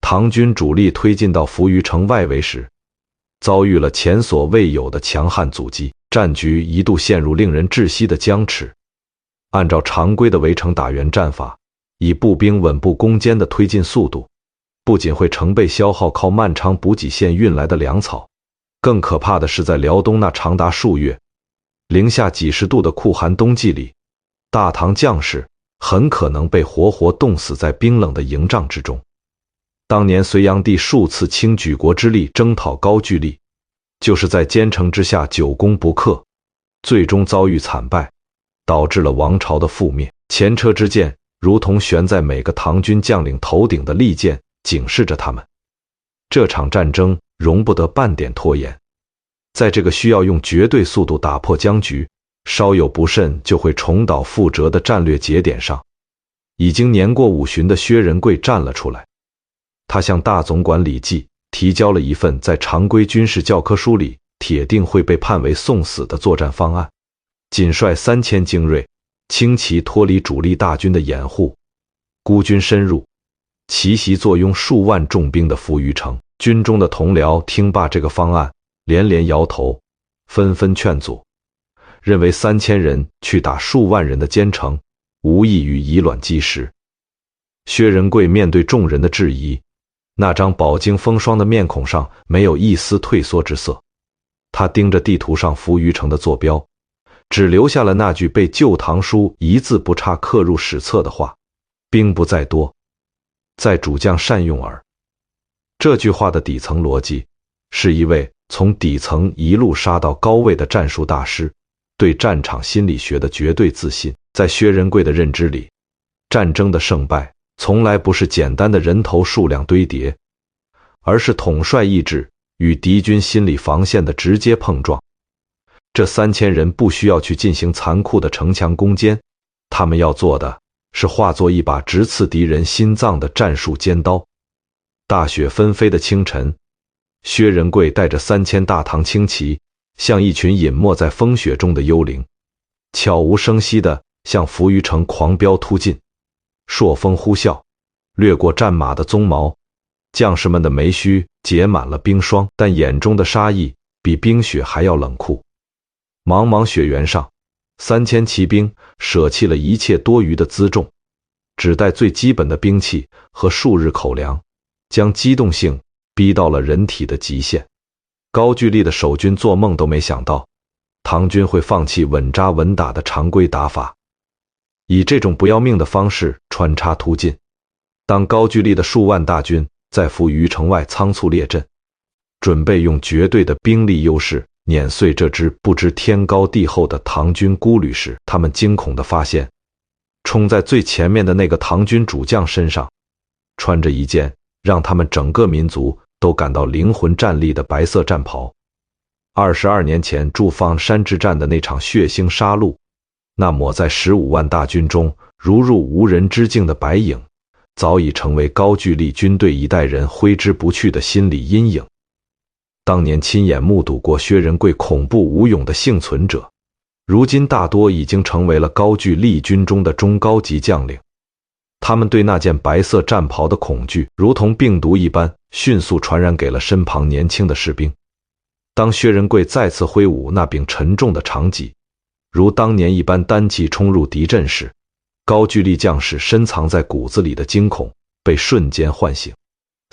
[SPEAKER 1] 唐军主力推进到扶余城外围时，遭遇了前所未有的强悍阻击，战局一度陷入令人窒息的僵持。按照常规的围城打援战法，以步兵稳步攻坚的推进速度，不仅会成倍消耗靠漫长补给线运来的粮草，更可怕的是在辽东那长达数月、零下几十度的酷寒冬季里，大唐将士很可能被活活冻死在冰冷的营帐之中。当年隋炀帝数次倾举国之力征讨高句丽，就是在坚城之下久攻不克，最终遭遇惨败，导致了王朝的覆灭。前车之鉴如同悬在每个唐军将领头顶的利剑，警示着他们，这场战争容不得半点拖延。在这个需要用绝对速度打破僵局，稍有不慎就会重蹈覆辙的战略节点上，已经年过50旬的薛仁贵站了出来。他向大总管李绩提交了一份在常规军事教科书里铁定会被判为送死的作战方案，仅率3000精锐，轻骑脱离主力大军的掩护，孤军深入，奇袭坐拥数万重兵的扶余城。军中的同僚听罢这个方案，连连摇头，纷纷劝阻，认为3000人去打数万人的坚城，无异于以卵击石。薛仁贵面对众人的质疑，那张饱经风霜的面孔上没有一丝退缩之色。他盯着地图上扶余城的坐标，只留下了那句被《旧唐书》一字不差刻入史册的话：兵不在多，在主将善用耳。这句话的底层逻辑，是一位从底层一路杀到高位的战术大师对战场心理学的绝对自信。在薛仁贵的认知里，战争的胜败从来不是简单的人头数量堆叠，而是统帅意志与敌军心理防线的直接碰撞。这3000人不需要去进行残酷的城墙攻坚，他们要做的是化作一把直刺敌人心脏的战术尖刀。大雪纷飞的清晨，薛仁贵带着3000大唐轻骑，像一群隐没在风雪中的幽灵，悄无声息地向扶余城狂飙突进。朔风呼啸，掠过战马的鬃毛，将士们的眉须结满了冰霜，但眼中的杀意比冰雪还要冷酷。茫茫雪原上，3000骑兵舍弃了一切多余的辎重，只带最基本的兵器和数日口粮，将机动性逼到了人体的极限。高句丽的守军做梦都没想到，唐军会放弃稳扎稳打的常规打法，以这种不要命的方式穿插突进。当高句丽的数万大军在扶余城外仓促列阵，准备用绝对的兵力优势碾碎这支不知天高地厚的唐军孤旅时，他们惊恐地发现，冲在最前面的那个唐军主将身上穿着一件让他们整个民族都感到灵魂战栗的白色战袍。22年前驻放山之战的那场血腥杀戮，那抹在15万大军中如入无人之境的白影，早已成为高句丽军队一代人挥之不去的心理阴影。当年亲眼目睹过薛仁贵恐怖无勇的幸存者，如今大多已经成为了高句丽军中的中高级将领。他们对那件白色战袍的恐惧，如同病毒一般，迅速传染给了身旁年轻的士兵。当薛仁贵再次挥舞那柄沉重的长戟，如当年一般单骑冲入敌阵时，高句丽将士深藏在骨子里的惊恐被瞬间唤醒。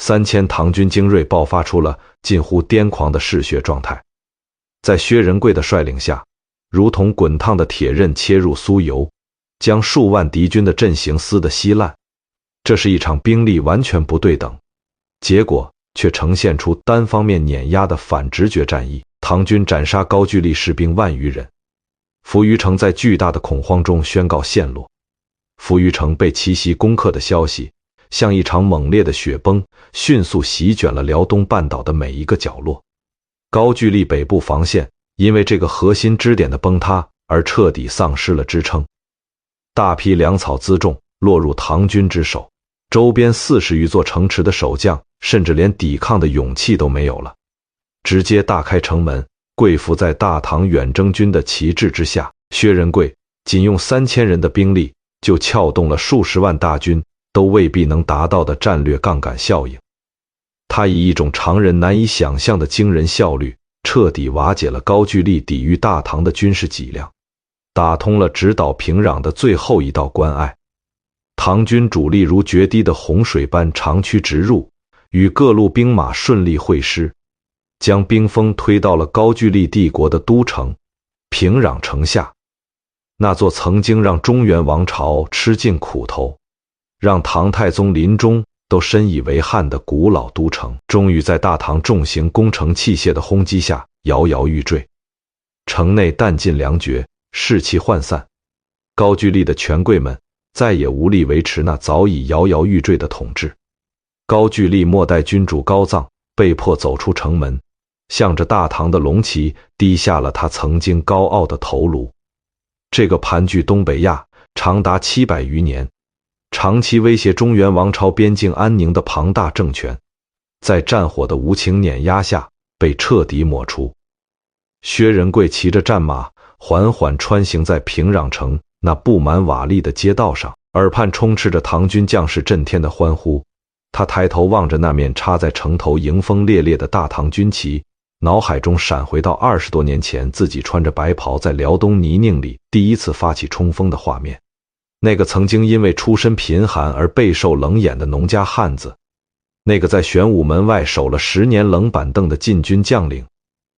[SPEAKER 1] 3000唐军精锐爆发出了近乎癫狂的嗜血状态，在薛仁贵的率领下，如同滚烫的铁刃切入酥油，将数万敌军的阵型撕得稀烂。这是一场兵力完全不对等，结果却呈现出单方面碾压的反直觉战役。唐军斩杀高句丽士兵万余人，扶余城在巨大的恐慌中宣告陷落。扶余城被奇袭攻克的消息，像一场猛烈的雪崩，迅速席卷了辽东半岛的每一个角落。高句丽北部防线因为这个核心支点的崩塌而彻底丧失了支撑，大批粮草辎重落入唐军之手，周边40余座城池的守将甚至连抵抗的勇气都没有了，直接大开城门，跪伏在大唐远征军的旗帜之下。薛仁贵仅用3000人的兵力就撬动了数十万大军都未必能达到的战略杠杆效应。他以一种常人难以想象的惊人效率，彻底瓦解了高句丽抵御大唐的军事脊梁，打通了直捣平壤的最后一道关隘。唐军主力如决堤的洪水般长驱直入，与各路兵马顺利会师，将兵锋推到了高句丽帝国的都城平壤城下。那座曾经让中原王朝吃尽苦头，让唐太宗临终都深以为憾的古老都城，终于在大唐重型攻城器械的轰击下摇摇欲坠。城内弹尽粮绝，士气涣散，高句丽的权贵们再也无力维持那早已摇摇欲坠的统治。高句丽末代君主高臧被迫走出城门，向着大唐的龙旗低下了他曾经高傲的头颅。这个盘踞东北亚长达700余年，长期威胁中原王朝边境安宁的庞大政权，在战火的无情碾压下被彻底抹除。薛仁贵骑着战马缓缓穿行在平壤城那布满瓦砾的街道上，耳畔充斥着唐军将士震天的欢呼。他抬头望着那面插在城头迎风烈烈的大唐军旗，脑海中闪回到20多年前自己穿着白袍在辽东泥泞里第一次发起冲锋的画面。那个曾经因为出身贫寒而备受冷眼的农家汉子，那个在玄武门外守了10年冷板凳的禁军将领，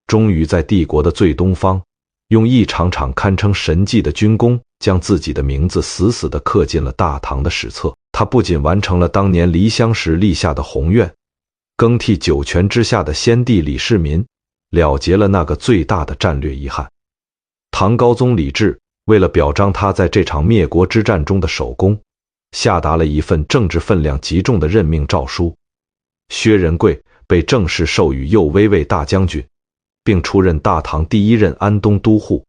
[SPEAKER 1] 终于在帝国的最东方，用一场场堪称神迹的军功，将自己的名字死死地刻进了大唐的史册。他不仅完成了当年离乡时立下的宏愿，更替九泉之下的先帝李世民，了结了那个最大的战略遗憾。唐高宗李治为了表彰他在这场灭国之战中的首功，下达了一份政治分量极重的任命诏书。薛仁贵被正式授予右威卫大将军，并出任大唐第1任安东都护，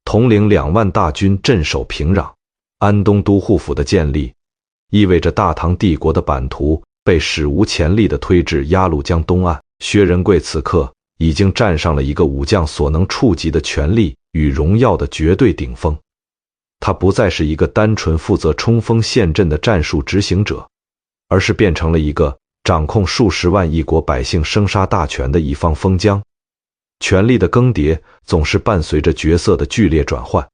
[SPEAKER 1] 统领2万大军镇守平壤。安东都护府的建立，意味着大唐帝国的版图被史无前例地推至鸭绿江东岸。薛仁贵此刻已经站上了一个武将所能触及的权力与荣耀的绝对顶峰。他不再是一个单纯负责冲锋陷阵的战术执行者，而是变成了一个掌控数十万一国百姓生杀大权的一方锋将。权力的更迭总是伴随着角色的剧烈转换。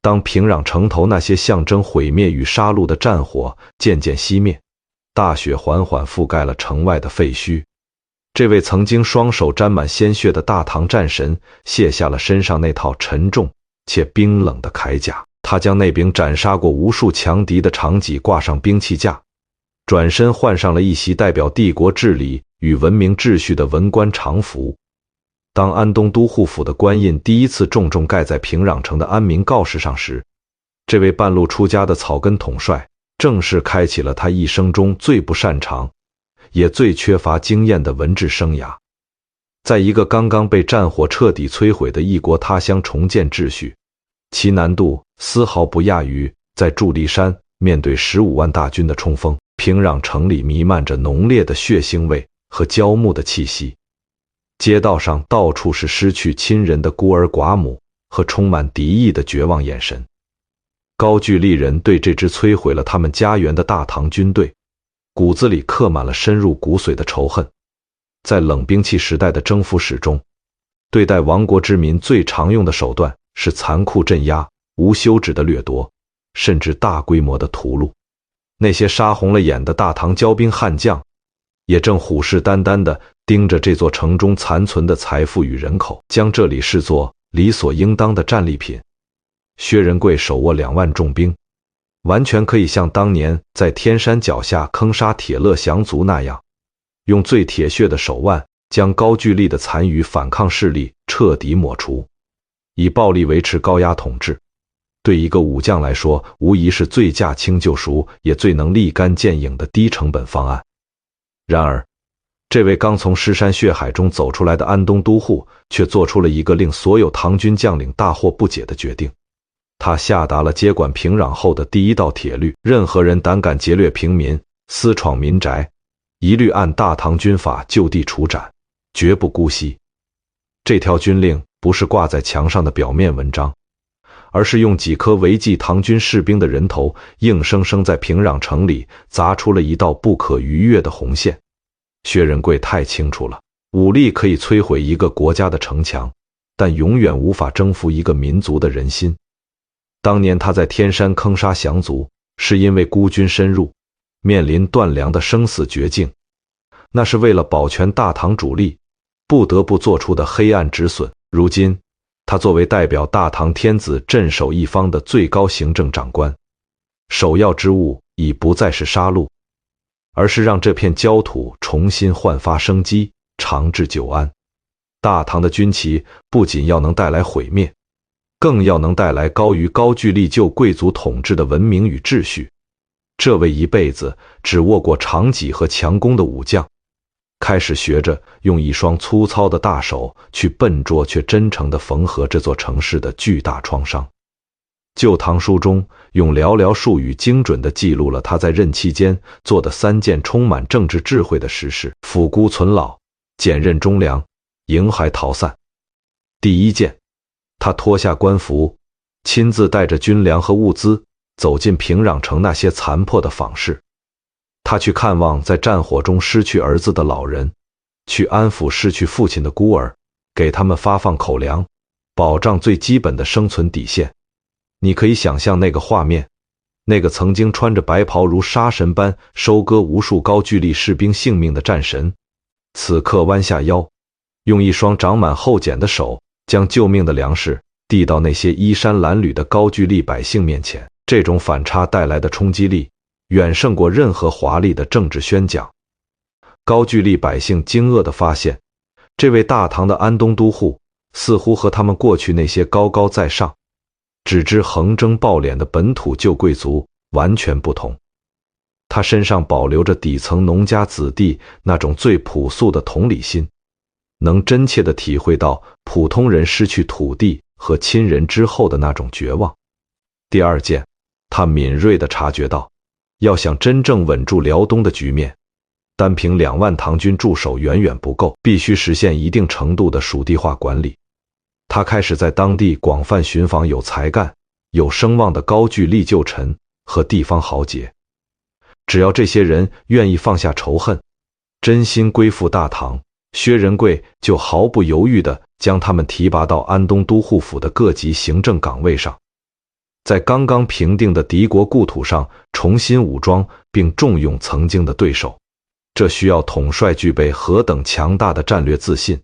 [SPEAKER 1] 当平壤城头那些象征毁灭与杀戮的战火渐渐熄灭，大雪缓缓覆盖了城外的废墟，这位曾经双手沾满鲜血的大唐战神卸下了身上那套沉重且冰冷的铠甲，他将那柄斩杀过无数强敌的长戟挂上兵器架，转身换上了一袭代表帝国治理与文明秩序的文官常服。当安东都护府的官印第一次重重盖在平壤城的安民告示上时，这位半路出家的草根统帅正式开启了他一生中最不擅长也最缺乏经验的文治生涯。在一个刚刚被战火彻底摧毁的异国他乡重建秩序，其难度丝毫不亚于在筑地山面对15万大军的冲锋。平壤城里弥漫着浓烈的血腥味和焦木的气息，街道上到处是失去亲人的孤儿寡母和充满敌意的绝望眼神。高句丽人对这支摧毁了他们家园的大唐军队，骨子里刻满了深入骨髓的仇恨。在冷兵器时代的征服史中，对待亡国之民最常用的手段是残酷镇压、无休止的掠夺，甚至大规模的屠戮。那些杀红了眼的大唐骄兵悍将，也正虎视眈眈地盯着这座城中残存的财富与人口，将这里视作理所应当的战利品。薛仁贵手握2万重兵，完全可以像当年在天山脚下坑杀铁勒降族那样，用最铁血的手腕将高句丽的残余反抗势力彻底抹除，以暴力维持高压统治。对一个武将来说，无疑是最驾轻就熟，也最能立竿见影的低成本方案。然而，这位刚从尸山血海中走出来的安东都护，却做出了一个令所有唐军将领大惑不解的决定。他下达了接管平壤后的第一道铁律：任何人胆敢劫掠平民、私闯民宅，一律按大唐军法就地处斩，绝不姑息。这条军令不是挂在墙上的表面文章，而是用几颗违纪唐军士兵的人头，硬生生在平壤城里砸出了一道不可逾越的红线。薛仁贵太清楚了，武力可以摧毁一个国家的城墙，但永远无法征服一个民族的人心。当年他在天山坑杀降族，是因为孤军深入，面临断粮的生死绝境，那是为了保全大唐主力不得不做出的黑暗止损。如今他作为代表大唐天子镇守一方的最高行政长官，首要之务已不再是杀戮，而是让这片焦土重新焕发生机，长治久安。大唐的军旗不仅要能带来毁灭，更要能带来高于高句丽旧贵族统治的文明与秩序。这位一辈子只握过长戟和强弓的武将，开始学着用一双粗糙的大手去笨拙却真诚地缝合这座城市的巨大创伤。旧唐书中用寥寥数语精准地记录了他在任期间做的3件充满政治智慧的实事：抚孤存老，减任忠良，迎海讨散。第一件，他脱下官服，亲自带着军粮和物资走进平壤城那些残破的坊市。他去看望在战火中失去儿子的老人，去安抚失去父亲的孤儿，给他们发放口粮，保障最基本的生存底线。你可以想象那个画面，那个曾经穿着白袍如杀神般收割无数高句丽士兵性命的战神，此刻弯下腰，用一双长满厚茧的手将救命的粮食递到那些衣衫褴褛的高句丽百姓面前。这种反差带来的冲击力远胜过任何华丽的政治宣讲。高句丽百姓惊愕地发现，这位大唐的安东都护似乎和他们过去那些高高在上、只知横征暴敛的本土旧贵族完全不同。他身上保留着底层农家子弟那种最朴素的同理心，能真切地体会到普通人失去土地和亲人之后的那种绝望。第二件，他敏锐地察觉到，要想真正稳住辽东的局面，单凭2万唐军驻守远远不够，必须实现一定程度的属地化管理。他开始在当地广泛寻访有才干、有声望的高句丽旧臣和地方豪杰，只要这些人愿意放下仇恨，真心归附大唐，薛仁贵就毫不犹豫地将他们提拔到安东都护府的各级行政岗位上，在刚刚平定的敌国故土上重新武装并重用曾经的对手。这需要统帅具备何等强大的战略自信。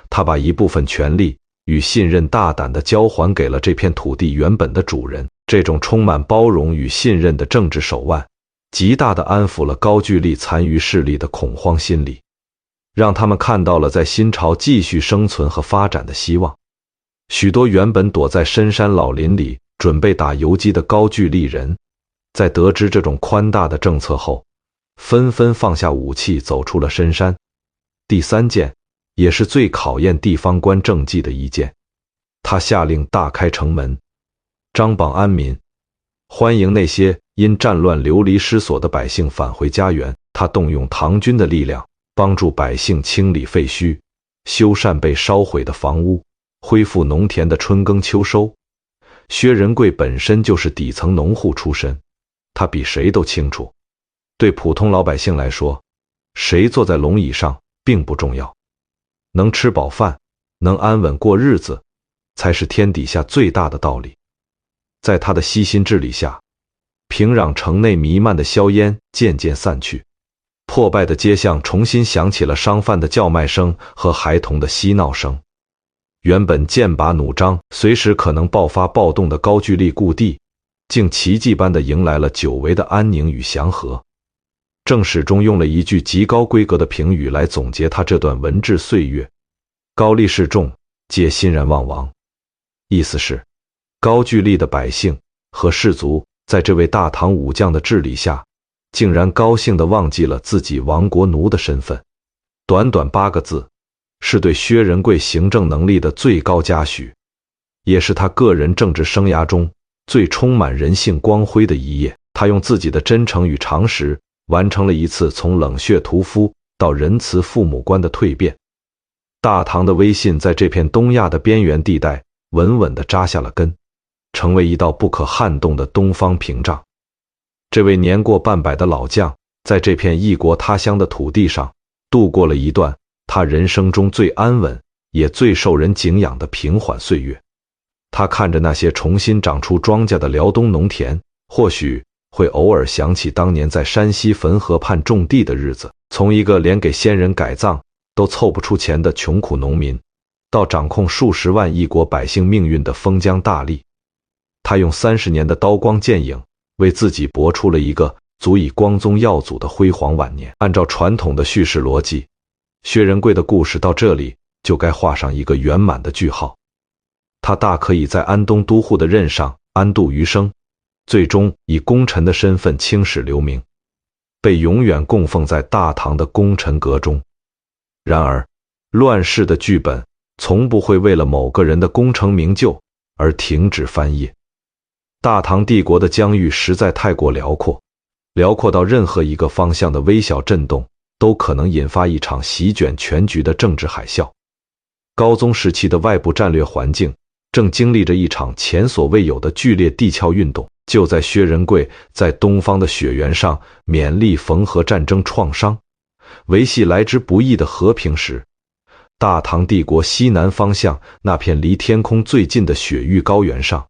[SPEAKER 1] 他把一部分权力与信任大胆地交还给了这片土地原本的主人。这种充满包容与信任的政治手腕，极大地安抚了高句丽残余势力的恐慌心理，让他们看到了在新朝继续生存和发展的希望。许多原本躲在深山老林里准备打游击的高句丽人，在得知这种宽大的政策后，纷纷放下武器走出了深山。第三件，也是最考验地方官政绩的一件，他下令大开城门，张榜安民，欢迎那些因战乱流离失所的百姓返回家园。他动用唐军的力量，帮助百姓清理废墟，修缮被烧毁的房屋，恢复农田的春耕秋收。薛仁贵本身就是底层农户出身，他比谁都清楚，对普通老百姓来说，谁坐在龙椅上并不重要，能吃饱饭，能安稳过日子，才是天底下最大的道理。在他的悉心治理下，平壤城内弥漫的硝烟渐渐散去，破败的街巷重新响起了商贩的叫卖声和孩童的嬉闹声。原本剑拔弩张，随时可能爆发暴动的高句丽故地，竟奇迹般地迎来了久违的安宁与祥和。正史中用了一句极高规格的评语来总结他这段文治岁月：高丽士众皆欣然忘亡。意思是，高句丽的百姓和士族在这位大唐武将的治理下，竟然高兴地忘记了自己亡国奴的身份。短短8个字，是对薛仁贵行政能力的最高嘉许，也是他个人政治生涯中最充满人性光辉的一页。他用自己的真诚与常识，完成了一次从冷血屠夫到仁慈父母官的蜕变。大唐的威信在这片东亚的边缘地带稳稳地扎下了根，成为一道不可撼动的东方屏障。这位年过半百的老将，在这片异国他乡的土地上，度过了一段他人生中最安稳也最受人敬仰的平缓岁月。他看着那些重新长出庄稼的辽东农田，或许会偶尔想起当年在山西汾河畔种地的日子，从一个连给先人改葬都凑不出钱的穷苦农民，到掌控数十万异国百姓命运的封疆大吏。他用30年的刀光剑影，为自己搏出了一个足以光宗耀祖的辉煌晚年。按照传统的叙事逻辑，薛仁贵的故事到这里就该画上一个圆满的句号。他大可以在安东都护的任上安度余生，最终以功臣的身份青史留名，被永远供奉在大唐的功臣阁中。然而，乱世的剧本从不会为了某个人的功成名就而停止翻页。大唐帝国的疆域实在太过辽阔，辽阔到任何一个方向的微小震动都可能引发一场席卷全局的政治海啸。高宗时期的外部战略环境正经历着一场前所未有的剧烈地壳运动。就在薛仁贵在东方的雪原上勉力缝合战争创伤，维系来之不易的和平时，大唐帝国西南方向那片离天空最近的雪域高原上，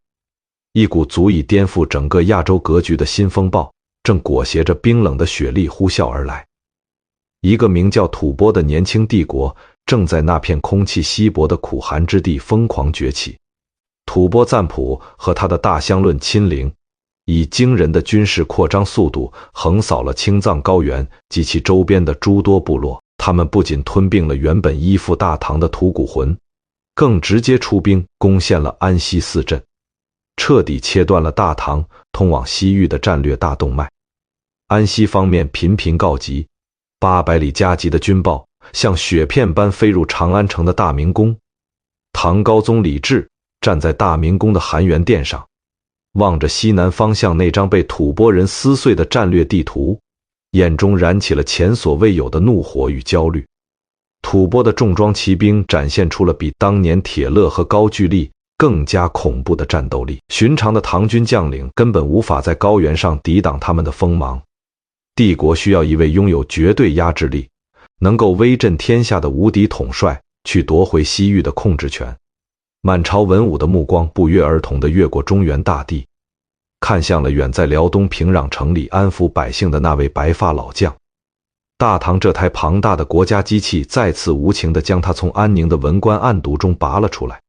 [SPEAKER 1] 一股足以颠覆整个亚洲格局的新风暴正裹挟着冰冷的雪粒呼啸而来。一个名叫吐蕃的年轻帝国正在那片空气稀薄的苦寒之地疯狂崛起。吐蕃赞普和他的大相论亲临，以惊人的军事扩张速度横扫了青藏高原及其周边的诸多部落。他们不仅吞并了原本依附大唐的吐谷浑，更直接出兵攻陷了安西4镇，彻底切断了大唐通往西域的战略大动脉。安西方面频频告急，800里加急的军报像雪片般飞入长安城的大明宫。唐高宗李治站在大明宫的含元殿上，望着西南方向那张被吐蕃人撕碎的战略地图，眼中燃起了前所未有的怒火与焦虑。吐蕃的重装骑兵展现出了比当年铁勒和高句丽更加恐怖的战斗力，寻常的唐军将领根本无法在高原上抵挡他们的锋芒。帝国需要一位拥有绝对压制力，能够威震天下的无敌统帅去夺回西域的控制权。满朝文武的目光不约而同地越过中原大地，看向了远在辽东平壤城里安抚百姓的那位白发老将。大唐这台庞大的国家机器再次无情地将他从安宁的文官暗读中拔了出来，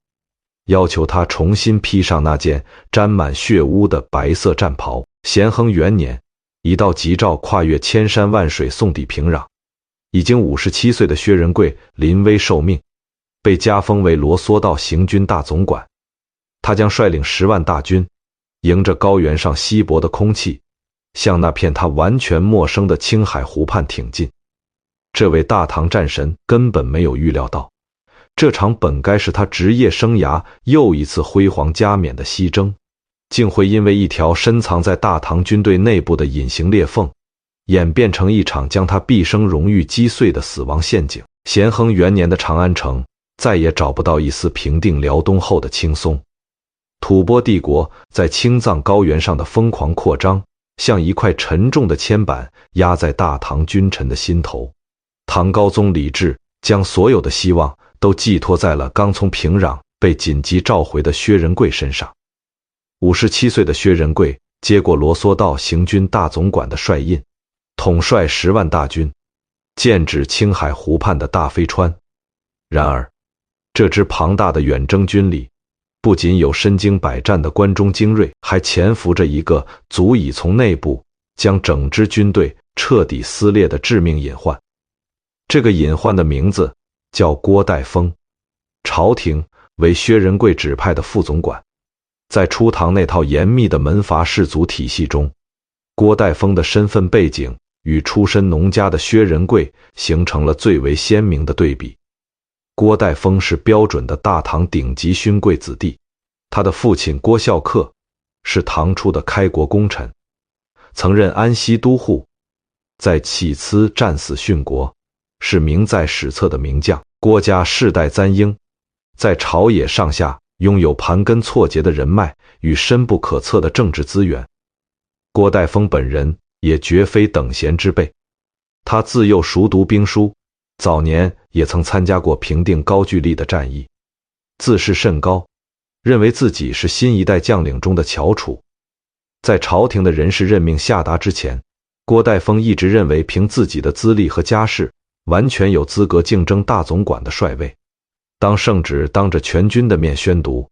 [SPEAKER 1] 要求他重新披上那件沾满血污的白色战袍。咸亨元年，一道急诏跨越千山万水送抵平壤。已经57岁的薛仁贵临危受命，被加封为罗嗦道行军大总管。他将率领10万大军，迎着高原上稀薄的空气，向那片他完全陌生的青海湖畔挺进。这位大唐战神根本没有预料到，这场本该是他职业生涯又一次辉煌加冕的西征，竟会因为一条深藏在大唐军队内部的隐形裂缝，演变成一场将他毕生荣誉击碎的死亡陷阱。咸亨元年的长安城再也找不到一丝平定辽东后的轻松。吐蕃帝国在青藏高原上的疯狂扩张，像一块沉重的铅板压在大唐君臣的心头。唐高宗李治将所有的希望都寄托在了刚从平壤被紧急召回的薛仁贵身上。57岁的薛仁贵接过罗嗦道行军大总管的帅印，统帅10万大军，剑指青海湖畔的大飞川。然而，这支庞大的远征军里，不仅有身经百战的关中精锐，还潜伏着一个足以从内部将整支军队彻底撕裂的致命隐患。这个隐患的名字叫郭代峰，朝廷为薛仁贵指派的副总管。在初唐那套严密的门阀士族体系中，郭代峰的身份背景与出身农家的薛仁贵形成了最为鲜明的对比。郭代峰是标准的大唐顶级勋贵子弟，他的父亲郭孝恪是唐初的开国功臣，曾任安西都护，在乞疵战死殉国，是名在史册的名将。郭家世代簪缨，在朝野上下拥有盘根错节的人脉与深不可测的政治资源。郭代峰本人也绝非等闲之辈，他自幼熟读兵书，早年也曾参加过平定高句丽的战役，自视甚高，认为自己是新一代将领中的翘楚。在朝廷的人事任命下达之前，郭代峰一直认为凭自己的资历和家世，完全有资格竞争大总管的帅位。当圣旨当着全军的面宣读，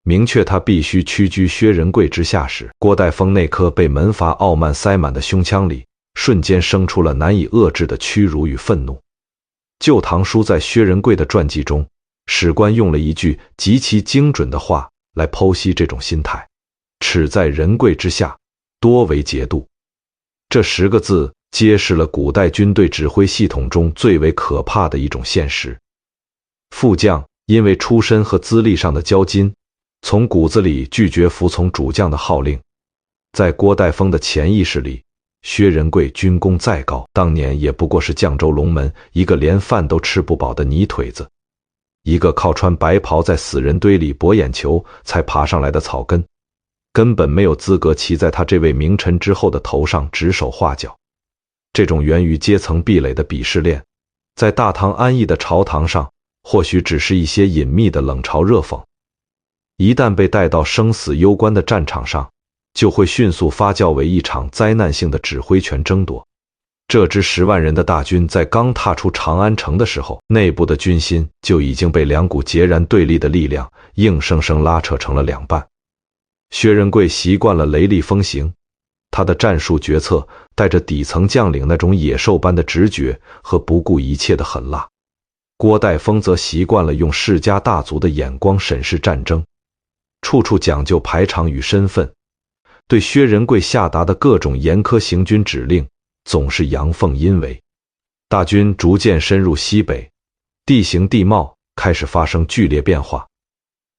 [SPEAKER 1] 明确他必须屈居薛仁贵之下时，郭代峰那颗被门阀傲慢塞满的胸腔里，瞬间生出了难以遏制的屈辱与愤怒。旧唐书在薛仁贵的传记中，史官用了一句极其精准的话来剖析这种心态：耻在仁贵之下，多为节度。这10个字揭示了古代军队指挥系统中最为可怕的一种现实。副将因为出身和资历上的交金，从骨子里拒绝服从主将的号令。在郭代峰的潜意识里，薛仁贵军功再高，当年也不过是绛州龙门一个连饭都吃不饱的泥腿子，一个靠穿白袍在死人堆里博眼球才爬上来的草根，根本没有资格骑在他这位名臣之后的头上指手画脚。这种源于阶层壁垒的鄙视链，在大唐安逸的朝堂上或许只是一些隐秘的冷嘲热讽，一旦被带到生死攸关的战场上，就会迅速发酵为一场灾难性的指挥权争夺。这支10万人的大军在刚踏出长安城的时候，内部的军心就已经被2股截然对立的力量硬生生拉扯成了2半。薛仁贵习惯了雷厉风行，他的战术决策带着底层将领那种野兽般的直觉和不顾一切的狠辣。郭代峰则习惯了用世家大族的眼光审视战争，处处讲究排场与身份，对薛仁贵下达的各种严苛行军指令总是阳奉阴违。大军逐渐深入西北，地形地貌开始发生剧烈变化。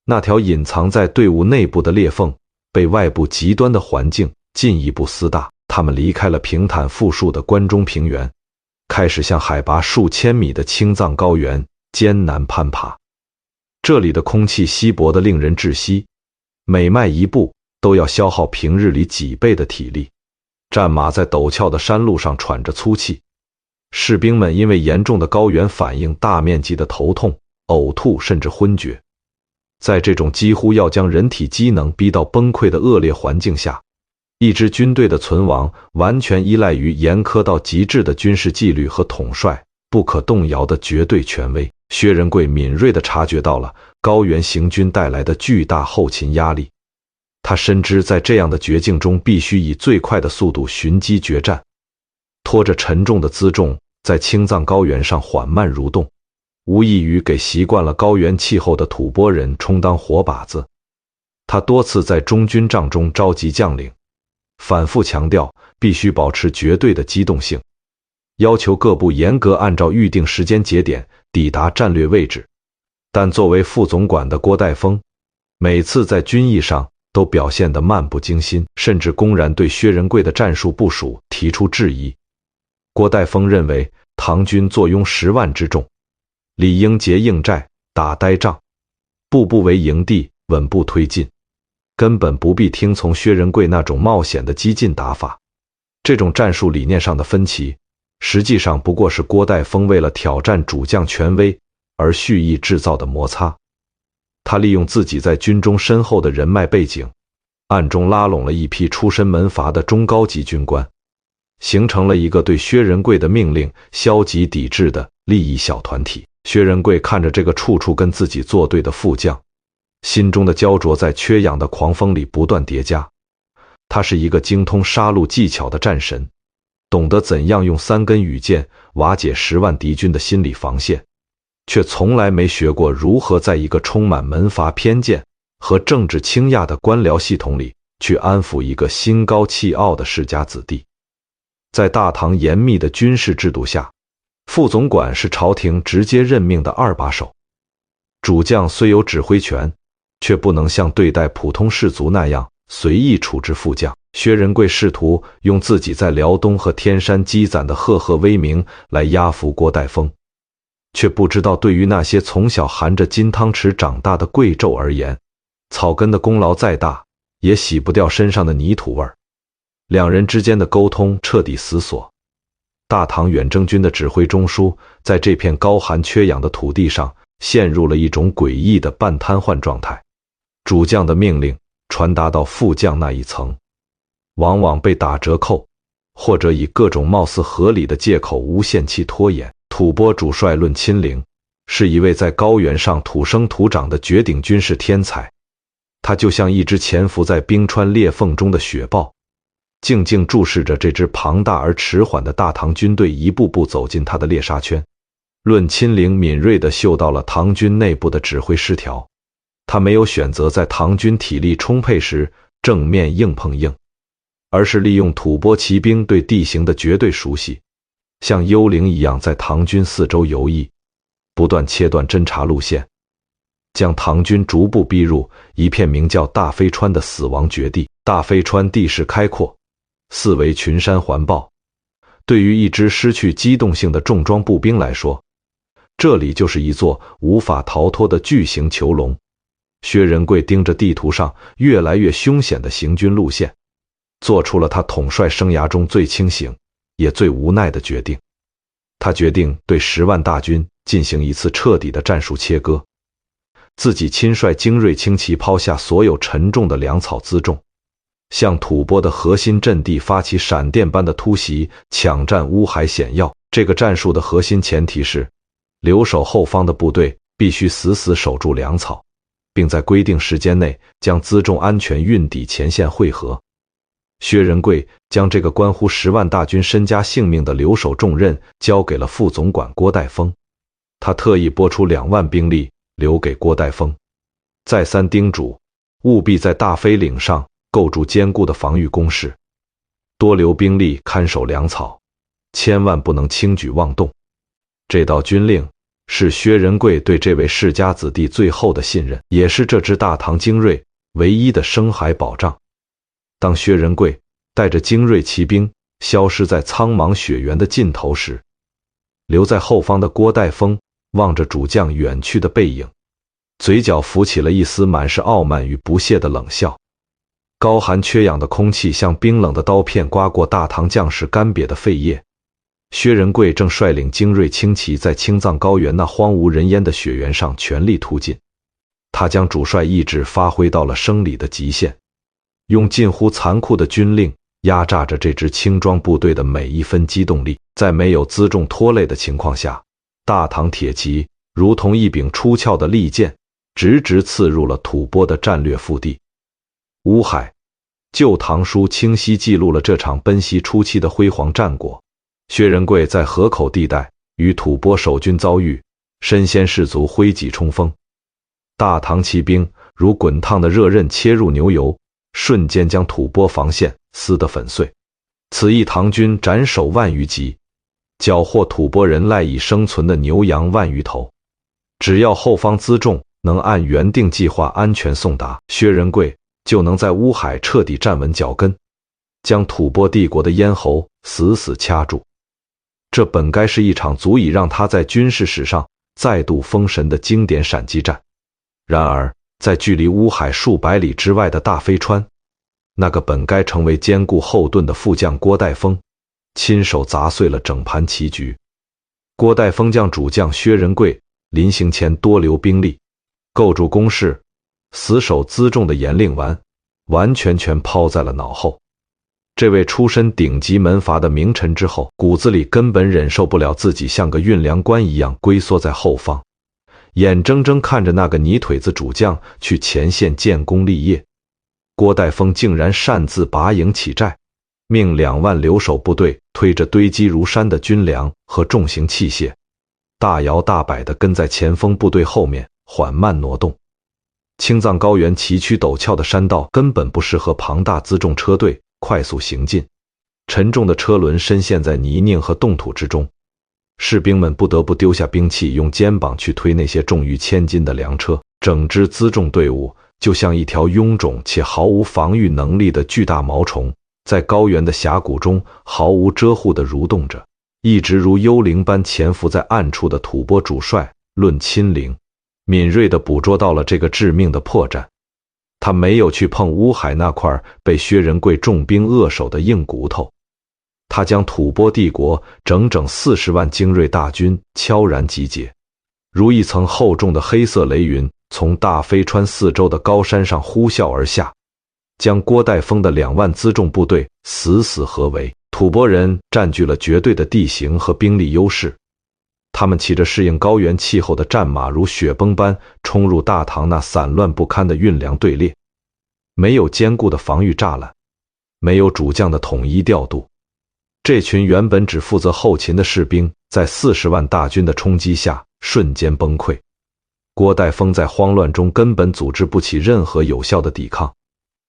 [SPEAKER 1] 那条隐藏在队伍内部的裂缝被外部极端的环境进一步撕大，他们离开了平坦富庶的关中平原，开始向海拔数千米的青藏高原艰难攀爬。这里的空气稀薄得令人窒息，每迈一步都要消耗平日里几倍的体力。战马在陡峭的山路上喘着粗气，士兵们因为严重的高原反应大面积的头痛、呕吐甚至昏厥。在这种几乎要将人体机能逼到崩溃的恶劣环境下，一支军队的存亡完全依赖于严苛到极致的军事纪律和统帅不可动摇的绝对权威。薛仁贵敏锐地察觉到了高原行军带来的巨大后勤压力，他深知在这样的绝境中必须以最快的速度寻机决战，拖着沉重的辎重在青藏高原上缓慢蠕动，无异于给习惯了高原气候的吐蕃人充当活靶子。他多次在中军帐中召集将领，反复强调必须保持绝对的机动性，要求各部严格按照预定时间节点抵达战略位置。但作为副总管的郭代峰，每次在军役上都表现得漫不经心，甚至公然对薛仁贵的战术部署提出质疑。郭代峰认为唐军坐拥10万之众，理应结硬寨，打呆仗，步步为营地，稳步推进，根本不必听从薛仁贵那种冒险的激进打法。这种战术理念上的分歧，实际上不过是郭岱峰为了挑战主将权威而蓄意制造的摩擦。他利用自己在军中深厚的人脉背景，暗中拉拢了一批出身门阀的中高级军官，形成了一个对薛仁贵的命令消极抵制的利益小团体。薛仁贵看着这个处处跟自己作对的副将，心中的焦灼在缺氧的狂风里不断叠加。他是一个精通杀戮技巧的战神，懂得怎样用3根羽箭瓦解10万敌军的心理防线，却从来没学过如何在一个充满门阀偏见和政治倾轧的官僚系统里去安抚一个心高气傲的世家子弟。在大唐严密的军事制度下，副总管是朝廷直接任命的2把手，主将虽有指挥权，却不能像对待普通士卒那样随意处置副将。薛仁贵试图用自己在辽东和天山积攒的赫赫威名来压服郭岱峰，却不知道对于那些从小含着金汤匙长大的贵胄而言，草根的功劳再大，也洗不掉身上的泥土味儿。两人之间的沟通彻底死锁。大唐远征军的指挥中枢在这片高寒缺氧的土地上陷入了一种诡异的半瘫痪状态。主将的命令传达到副将那一层，往往被打折扣，或者以各种貌似合理的借口无限期拖延。吐蕃主帅论亲陵是一位在高原上土生土长的绝顶军事天才，他就像一只潜伏在冰川裂缝中的雪豹，静静注视着这支庞大而迟缓的大唐军队一步步走进他的猎杀圈。论亲陵敏锐地嗅到了唐军内部的指挥失调，他没有选择在唐军体力充沛时正面硬碰硬，而是利用吐蕃骑兵对地形的绝对熟悉，像幽灵一样在唐军四周游弋，不断切断侦察路线，将唐军逐步逼入一片名叫大飞川的死亡绝地。大飞川地势开阔，四围群山环抱，对于一支失去机动性的重装步兵来说，这里就是一座无法逃脱的巨型囚笼。薛仁贵盯着地图上越来越凶险的行军路线，做出了他统帅生涯中最清醒也最无奈的决定。他决定对10万大军进行一次彻底的战术切割，自己亲率精锐轻骑抛下所有沉重的粮草辎重，向吐蕃的核心阵地发起闪电般的突袭，抢占乌海险要。这个战术的核心前提是，留守后方的部队必须死死守住粮草，并在规定时间内将辎重安全运抵前线汇合。薛仁贵将这个关乎10万大军身家性命的留守重任交给了副总管郭岱峰，他特意拨出2万兵力留给郭岱峰，再三叮嘱务必在大飞岭上构筑坚固的防御工事，多留兵力看守粮草，千万不能轻举妄动。这道军令是薛仁贵对这位世家子弟最后的信任，也是这支大唐精锐唯一的生海保障。当薛仁贵带着精锐骑兵消失在苍茫雪原的尽头时，留在后方的郭岱峰望着主将远去的背影，嘴角浮起了一丝满是傲慢与不屑的冷笑。高寒缺氧的空气像冰冷的刀片刮过大唐将士干瘪的肺叶。薛仁贵正率领精锐轻骑在青藏高原那荒无人烟的雪原上全力突进，他将主帅意志发挥到了生理的极限，用近乎残酷的军令压榨着这支轻装部队的每一分机动力。在没有辎重拖累的情况下，大唐铁骑如同一柄出鞘的利剑，直直刺入了吐蕃的战略腹地。乌海，《旧唐书》清晰记录了这场奔袭初期的辉煌战果。薛仁贵在河口地带与吐蕃守军遭遇，身先士卒挥戟冲锋，大唐骑兵如滚烫的热刃切入牛油，瞬间将吐蕃防线撕得粉碎。此役唐军斩首万余级，缴获吐蕃人赖以生存的牛羊万余头。只要后方辎重能按原定计划安全送达，薛仁贵就能在乌海彻底站稳脚跟，将吐蕃帝国的咽喉死死掐住。这本该是一场足以让他在军事史上再度封神的经典闪击战。然而，在距离乌海数百里之外的大飞川，那个本该成为坚固后盾的副将郭岱峰，亲手砸碎了整盘棋局。郭岱峰将主将薛仁贵临行前多留兵力，构筑工事，死守辎重的严令完完全抛在了脑后。这位出身顶级门阀的名臣之后，骨子里根本忍受不了自己像个运粮官一样龟缩在后方，眼睁睁看着那个泥腿子主将去前线建功立业。郭岱峰竟然擅自拔营起寨，命2万留守部队推着堆积如山的军粮和重型器械，大摇大摆地跟在前锋部队后面缓慢挪动。青藏高原崎岖陡峭的山道根本不适合庞大辎重车队快速行进，沉重的车轮深陷在泥泞和冻土之中，士兵们不得不丢下兵器，用肩膀去推那些重逾1000斤的粮车。整支辎重队伍就像一条臃肿且毫无防御能力的巨大毛虫，在高原的峡谷中毫无遮护地蠕动着，一直如幽灵般潜伏在暗处的吐蕃主帅论亲陵敏锐地捕捉到了这个致命的破绽。他没有去碰乌海那块被薛仁贵重兵扼守的硬骨头，他将吐蕃帝国整整40万精锐大军悄然集结，如一层厚重的黑色雷云从大飞川四周的高山上呼啸而下，将郭岱峰的2万辎重部队死死合围。吐蕃人占据了绝对的地形和兵力优势，他们骑着适应高原气候的战马如雪崩般冲入大唐那散乱不堪的运粮队列。没有坚固的防御栅栏，没有主将的统一调度，这群原本只负责后勤的士兵在40万大军的冲击下瞬间崩溃。郭岱峰在慌乱中根本组织不起任何有效的抵抗，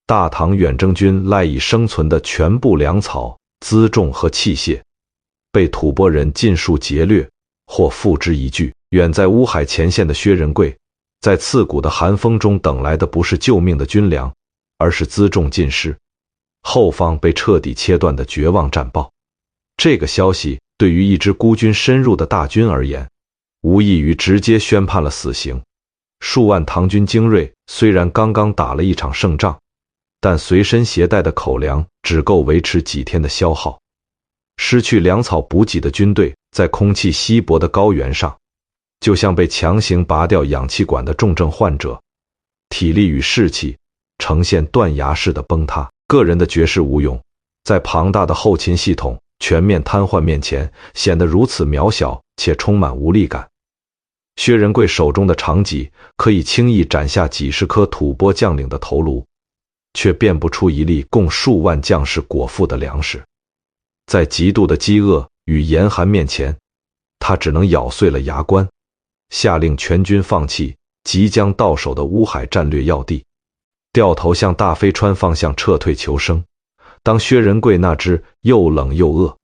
[SPEAKER 1] 大唐远征军赖以生存的全部粮草、辎重和器械被吐蕃人尽数劫掠或付之一炬。远在乌海前线的薛仁贵，在刺骨的寒风中等来的不是救命的军粮，而是辎重尽失，后方被彻底切断的绝望战报。这个消息对于一支孤军深入的大军而言，无异于直接宣判了死刑。数万唐军精锐虽然刚刚打了一场胜仗，但随身携带的口粮只够维持几天的消耗。失去粮草补给的军队在空气稀薄的高原上，就像被强行拔掉氧气管的重症患者，体力与士气呈现断崖式的崩塌，个人的绝世无勇，在庞大的后勤系统全面瘫痪面前显得如此渺小且充满无力感。薛仁贵手中的长戟可以轻易斩下几十颗吐蕃将领的头颅，却变不出一粒供数万将士果腹的粮食。在极度的饥饿与严寒面前，他只能咬碎了牙关，下令全军放弃即将到手的乌海战略要地，掉头向大飞川方向撤退求生。当薛仁贵那支又冷又饿、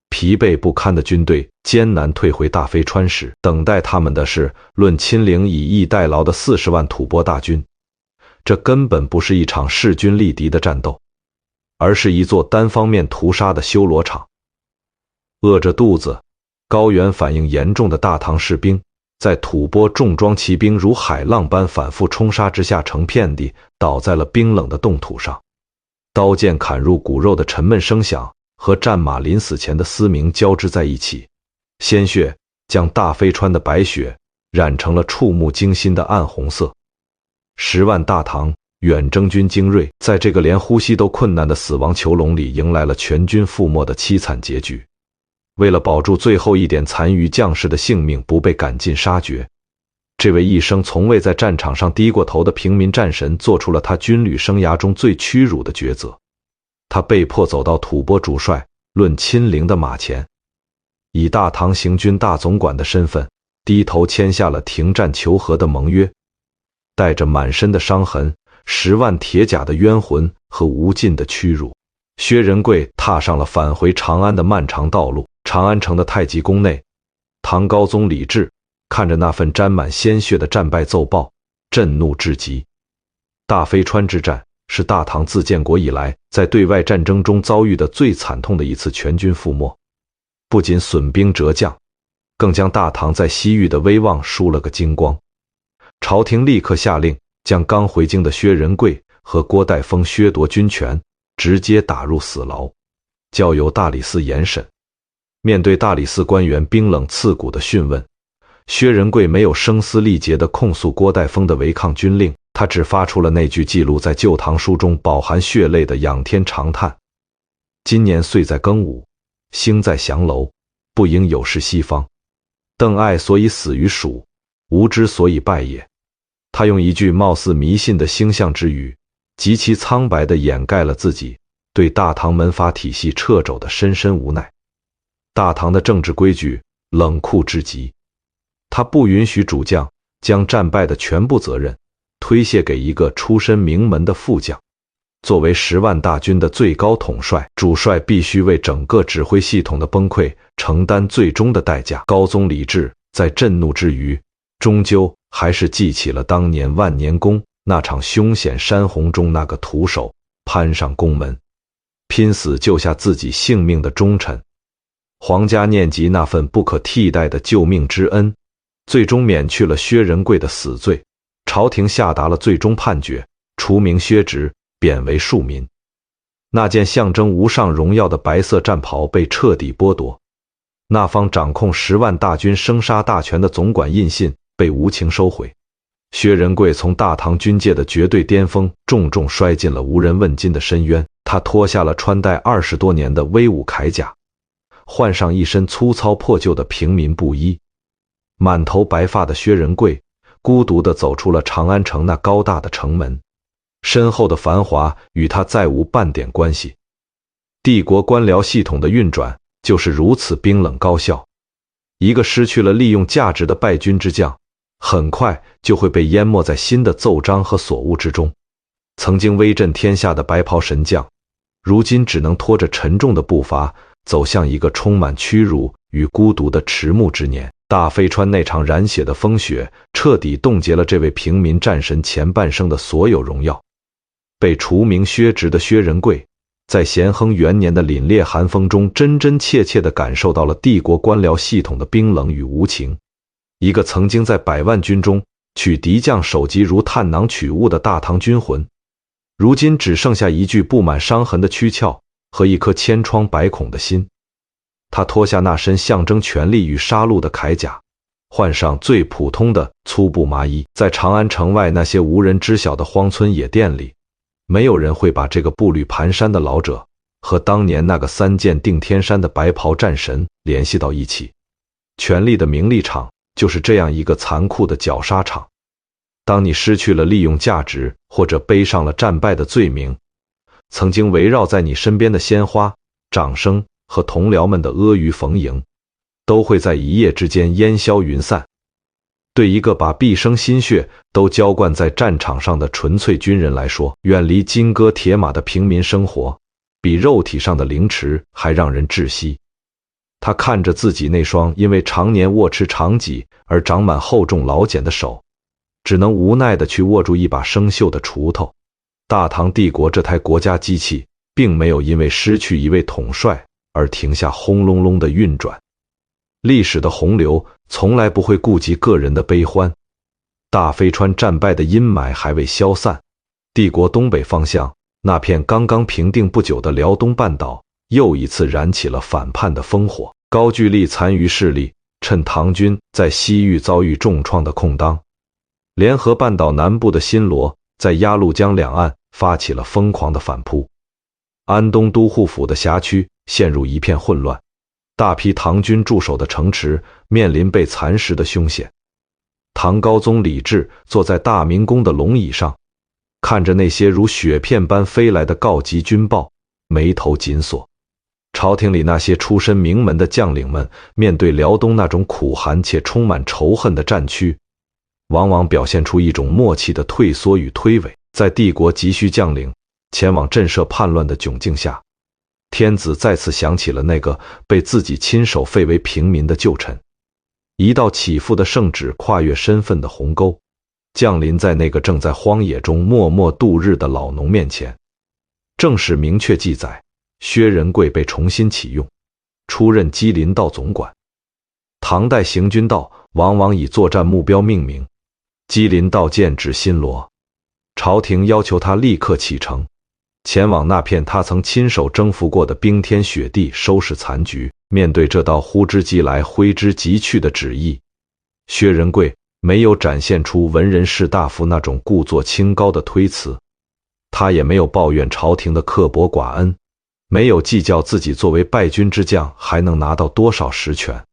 [SPEAKER 1] 疲惫不堪的军队艰难退回大飞川时，等待他们的是论亲陵以逸待劳的40万吐蕃大军。这根本不是一场势均力敌的战斗，而是一座单方面屠杀的修罗场。饿着肚子、高原反应严重的大唐士兵，在吐蕃重装骑兵如海浪般反复冲杀之下，成片地倒在了冰冷的冻土上。刀剑砍入骨肉的沉闷声响和战马临死前的嘶鸣交织在一起，鲜血将大飞川的白雪染成了触目惊心的暗红色。10万大唐远征军精锐在这个连呼吸都困难的死亡囚笼里迎来了全军覆没的凄惨结局。为了保住最后一点残余将士的性命不被赶尽杀绝，这位一生从未在战场上低过头的平民战神做出了他军旅生涯中最屈辱的抉择。他被迫走到吐蕃主帅论亲陵的马前，以大唐行军大总管的身份低头签下了停战求和的盟约。带着满身的伤痕、10万铁甲的冤魂和无尽的屈辱，薛仁贵踏上了返回长安的漫长道路。长安城的太极宫内，唐高宗李治看着那份沾满鲜血的战败奏报，震怒至极。大飞川之战是大唐自建国以来在对外战争中遭遇的最惨痛的一次全军覆没，不仅损兵折将，更将大唐在西域的威望输了个精光。朝廷立刻下令将刚回京的薛仁贵和郭代峰削夺军权，直接打入死牢，交由大理寺严审。面对大理寺官员冰冷刺骨的讯问，薛仁贵没有声嘶力竭地控诉郭代峰的违抗军令，他只发出了那句记录在《旧唐书》中饱含血泪的仰天长叹：今年岁在庚午，星在降楼，不应有失西方。邓艾所以死于蜀，吾之所以败也。他用一句貌似迷信的星象之语，极其苍白地掩盖了自己对大唐门阀体系掣肘的深深无奈。大唐的政治规矩冷酷至极，他不允许主将将战败的全部责任推卸给一个出身名门的副将。作为10万大军的最高统帅，主帅必须为整个指挥系统的崩溃承担最终的代价。高宗李治在震怒之余，终究还是记起了当年万年宫那场凶险山洪中那个徒手攀上宫门，拼死救下自己性命的忠臣。皇家念及那份不可替代的救命之恩，最终免去了薛仁贵的死罪。朝廷下达了最终判决，除名削职，贬为庶民。那件象征无上荣耀的白色战袍被彻底剥夺，那方掌控10万大军生杀大权的总管印信被无情收回。薛仁贵从大唐军界的绝对巅峰重重摔进了无人问津的深渊。他脱下了穿戴20多年的威武铠甲，换上一身粗糙破旧的平民布衣。满头白发的薛仁贵孤独地走出了长安城那高大的城门，身后的繁华与他再无半点关系。帝国官僚系统的运转就是如此冰冷高效。一个失去了利用价值的败军之将，很快就会被淹没在新的奏章和所恶之中。曾经威震天下的白袍神将，如今只能拖着沉重的步伐走向一个充满屈辱与孤独的迟暮之年。大飞川那场染血的风雪彻底冻结了这位平民战神前半生的所有荣耀。被除名削职的薛仁贵，在咸亨元年的凛冽寒风中真真切切地感受到了帝国官僚系统的冰冷与无情。一个曾经在100万军中取敌将首级如探囊取物的大唐军魂，如今只剩下一具布满伤痕的躯壳和一颗千疮百孔的心。他脱下那身象征权力与杀戮的铠甲，换上最普通的粗布麻衣，在长安城外那些无人知晓的荒村野店里，没有人会把这个步履蹒跚的老者和当年那个3剑定天山的白袍战神联系到一起。权力的名利场就是这样一个残酷的绞杀场。当你失去了利用价值，或者背上了战败的罪名，曾经围绕在你身边的鲜花、掌声和同僚们的阿谀逢迎，都会在一夜之间烟消云散。对一个把毕生心血都浇灌在战场上的纯粹军人来说，远离金戈铁马的平民生活，比肉体上的凌迟还让人窒息。他看着自己那双因为常年握持长戟而长满厚重老茧的手，只能无奈地去握住一把生锈的锄头。大唐帝国这台国家机器并没有因为失去一位统帅而停下轰隆隆的运转。历史的洪流从来不会顾及个人的悲欢。大飞川战败的阴霾还未消散，帝国东北方向那片刚刚平定不久的辽东半岛又一次燃起了反叛的烽火。高句丽残余势力趁唐军在西域遭遇重创的空当，联合半岛南部的新罗在鸭绿江两岸发起了疯狂的反扑。安东都护府的辖区陷入一片混乱，大批唐军驻守的城池面临被蚕食的凶险。唐高宗李治坐在大明宫的龙椅上，看着那些如雪片般飞来的告急军报，眉头紧锁。朝廷里那些出身名门的将领们，面对辽东那种苦寒且充满仇恨的战区，往往表现出一种默契的退缩与推诿。在帝国急需将领前往震慑叛乱的窘境下，天子再次想起了那个被自己亲手废为平民的旧臣。一道起伏的圣旨跨越身份的鸿沟，降临在那个正在荒野中默默度日的老农面前。正史明确记载，薛仁贵被重新启用，出任吉林道总管。唐代行军道往往以作战目标命名，鸡林道剑指新罗。朝廷要求他立刻启程，前往那片他曾亲手征服过的冰天雪地收拾残局。面对这道呼之即来挥之即去的旨意，薛仁贵没有展现出文人士大夫那种故作清高的推辞，他也没有抱怨朝廷的刻薄寡恩，没有计较自己作为败军之将还能拿到多少实权。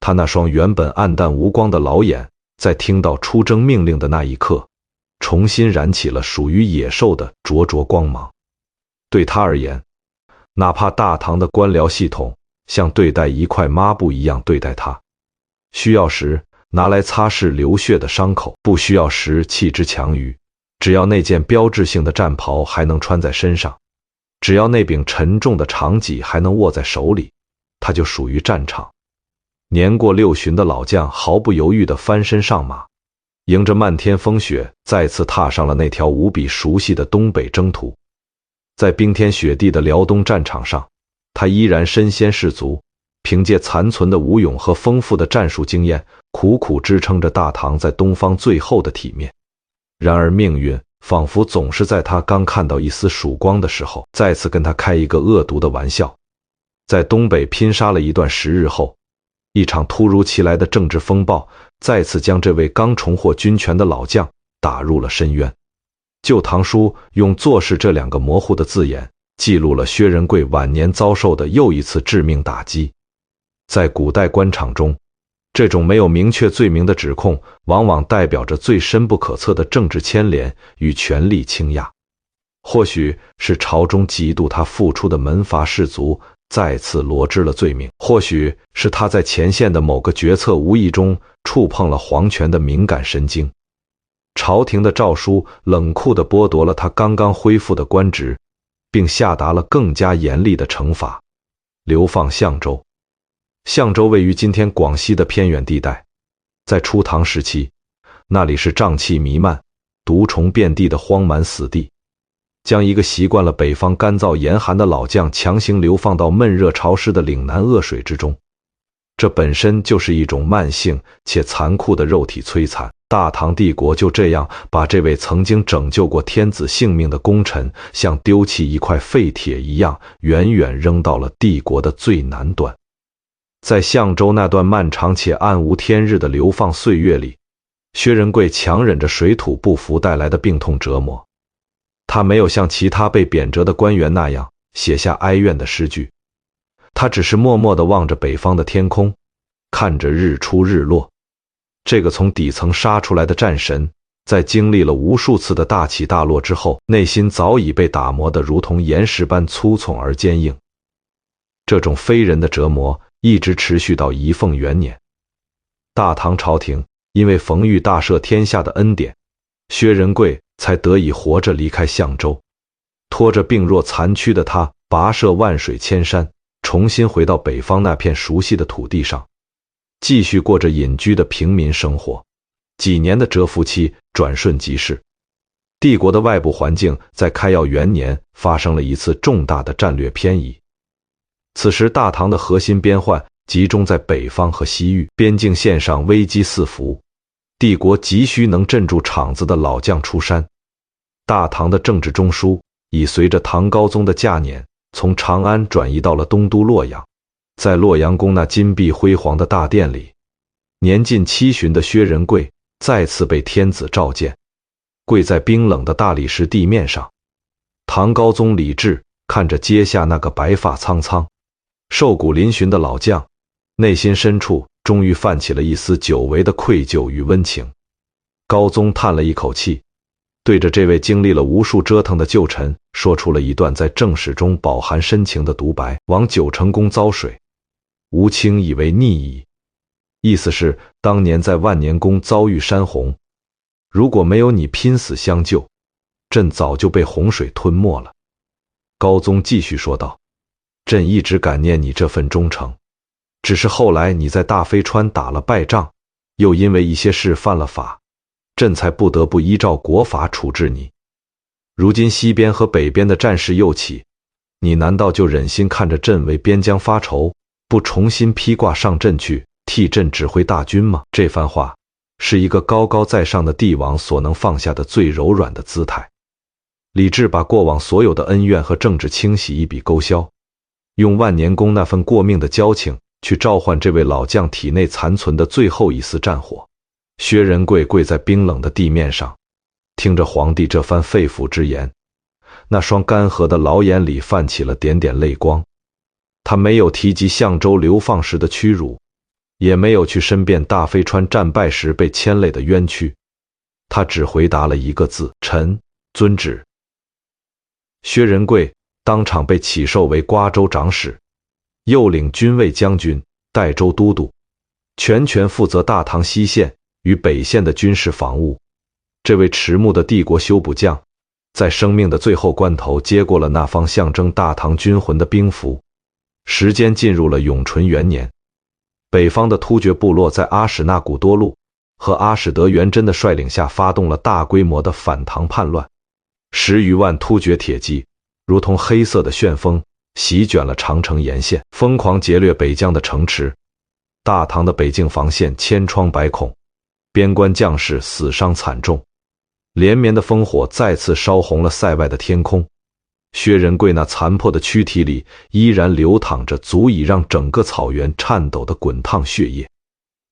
[SPEAKER 1] 他那双原本暗淡无光的老眼，在听到出征命令的那一刻，重新燃起了属于野兽的灼灼光芒。对他而言，哪怕大唐的官僚系统像对待一块抹布一样对待他，需要时拿来擦拭流血的伤口，不需要时弃之强于。只要那件标志性的战袍还能穿在身上，只要那柄沉重的长戟还能握在手里，他就属于战场。年过六旬的老将毫不犹豫地翻身上马，迎着漫天风雪，再次踏上了那条无比熟悉的东北征途。在冰天雪地的辽东战场上，他依然身先士卒，凭借残存的武勇和丰富的战术经验，苦苦支撑着大唐在东方最后的体面。然而命运仿佛总是在他刚看到一丝曙光的时候，再次跟他开一个恶毒的玩笑。在东北拼杀了一段时日后，一场突如其来的政治风暴再次将这位刚重获军权的老将打入了深渊。《旧唐书》用做事这两个模糊的字眼，记录了薛仁贵晚年遭受的又一次致命打击。在古代官场中，这种没有明确罪名的指控，往往代表着最深不可测的政治牵连与权力倾轧。或许是朝中嫉妒他付出的门阀士族再次罗织了罪名，或许是他在前线的某个决策无意中触碰了皇权的敏感神经。朝廷的诏书冷酷地剥夺了他刚刚恢复的官职，并下达了更加严厉的惩罚，流放相州。相州位于今天广西的偏远地带，在初唐时期，那里是瘴气弥漫、毒虫遍地的荒蛮死地。将一个习惯了北方干燥严寒的老将强行流放到闷热潮湿的岭南恶水之中，这本身就是一种慢性且残酷的肉体摧残。大唐帝国就这样把这位曾经拯救过天子性命的功臣，像丢弃一块废铁一样，远远扔到了帝国的最南端。在相州那段漫长且暗无天日的流放岁月里，薛仁贵强忍着水土不服带来的病痛折磨。他没有像其他被贬谪的官员那样写下哀怨的诗句，他只是默默地望着北方的天空，看着日出日落。这个从底层杀出来的战神，在经历了无数次的大起大落之后，内心早已被打磨得如同岩石般粗糙而坚硬。这种非人的折磨一直持续到仪凤元年，大唐朝廷因为冯玉大赦天下的恩典，薛仁贵才得以活着离开相州，拖着病弱残躯的他跋涉万水千山，重新回到北方那片熟悉的土地上，继续过着隐居的平民生活。几年的蛰伏期转瞬即逝，帝国的外部环境在开耀元年发生了一次重大的战略偏移。此时大唐的核心边患集中在北方和西域，边境线上危机四伏，帝国急需能镇住场子的老将出山。大唐的政治中枢已随着唐高宗的驾辇，从长安转移到了东都洛阳。在洛阳宫那金碧辉煌的大殿里，年近70的薛仁贵再次被天子召见，跪在冰冷的大理石地面上。唐高宗李治看着阶下那个白发苍苍、瘦骨嶙峋的老将，内心深处终于泛起了一丝久违的愧疚与温情。高宗叹了一口气，对着这位经历了无数折腾的旧臣说出了一段在正史中饱含深情的独白：往九成宫遭水，吾卿以为逆矣。意思是当年在万年宫遭遇山洪，如果没有你拼死相救，朕早就被洪水吞没了。高宗继续说道：朕一直感念你这份忠诚，只是后来你在大飞川打了败仗，又因为一些事犯了法，朕才不得不依照国法处置你。如今西边和北边的战事又起，你难道就忍心看着朕为边疆发愁，不重新披挂上阵去替朕指挥大军吗？这番话是一个高高在上的帝王所能放下的最柔软的姿态。李治把过往所有的恩怨和政治清洗一笔勾销，用万年宫那份过命的交情去召唤这位老将体内残存的最后一丝战火。薛仁贵跪在冰冷的地面上，听着皇帝这番肺腑之言，那双干涸的老眼里泛起了点点泪光。他没有提及相州流放时的屈辱，也没有去申辩大飞川战败时被牵累的冤屈，他只回答了一个字：臣遵旨。薛仁贵当场被启授为瓜州长史，又领军卫将军、代州都督，全权负责大唐西线与北线的军事防务。这位迟暮的帝国修补将，在生命的最后关头接过了那方象征大唐军魂的兵符。时间进入了永淳元年，北方的突厥部落在阿史那古多禄和阿史德元真的率领下发动了大规模的反唐叛乱，10余万突厥铁骑如同黑色的旋风席卷了长城沿线，疯狂劫掠北疆的城池。大唐的北境防线千疮百孔，边关将士死伤惨重，连绵的烽火再次烧红了塞外的天空。薛仁贵那残破的躯体里依然流淌着足以让整个草原颤抖的滚烫血液。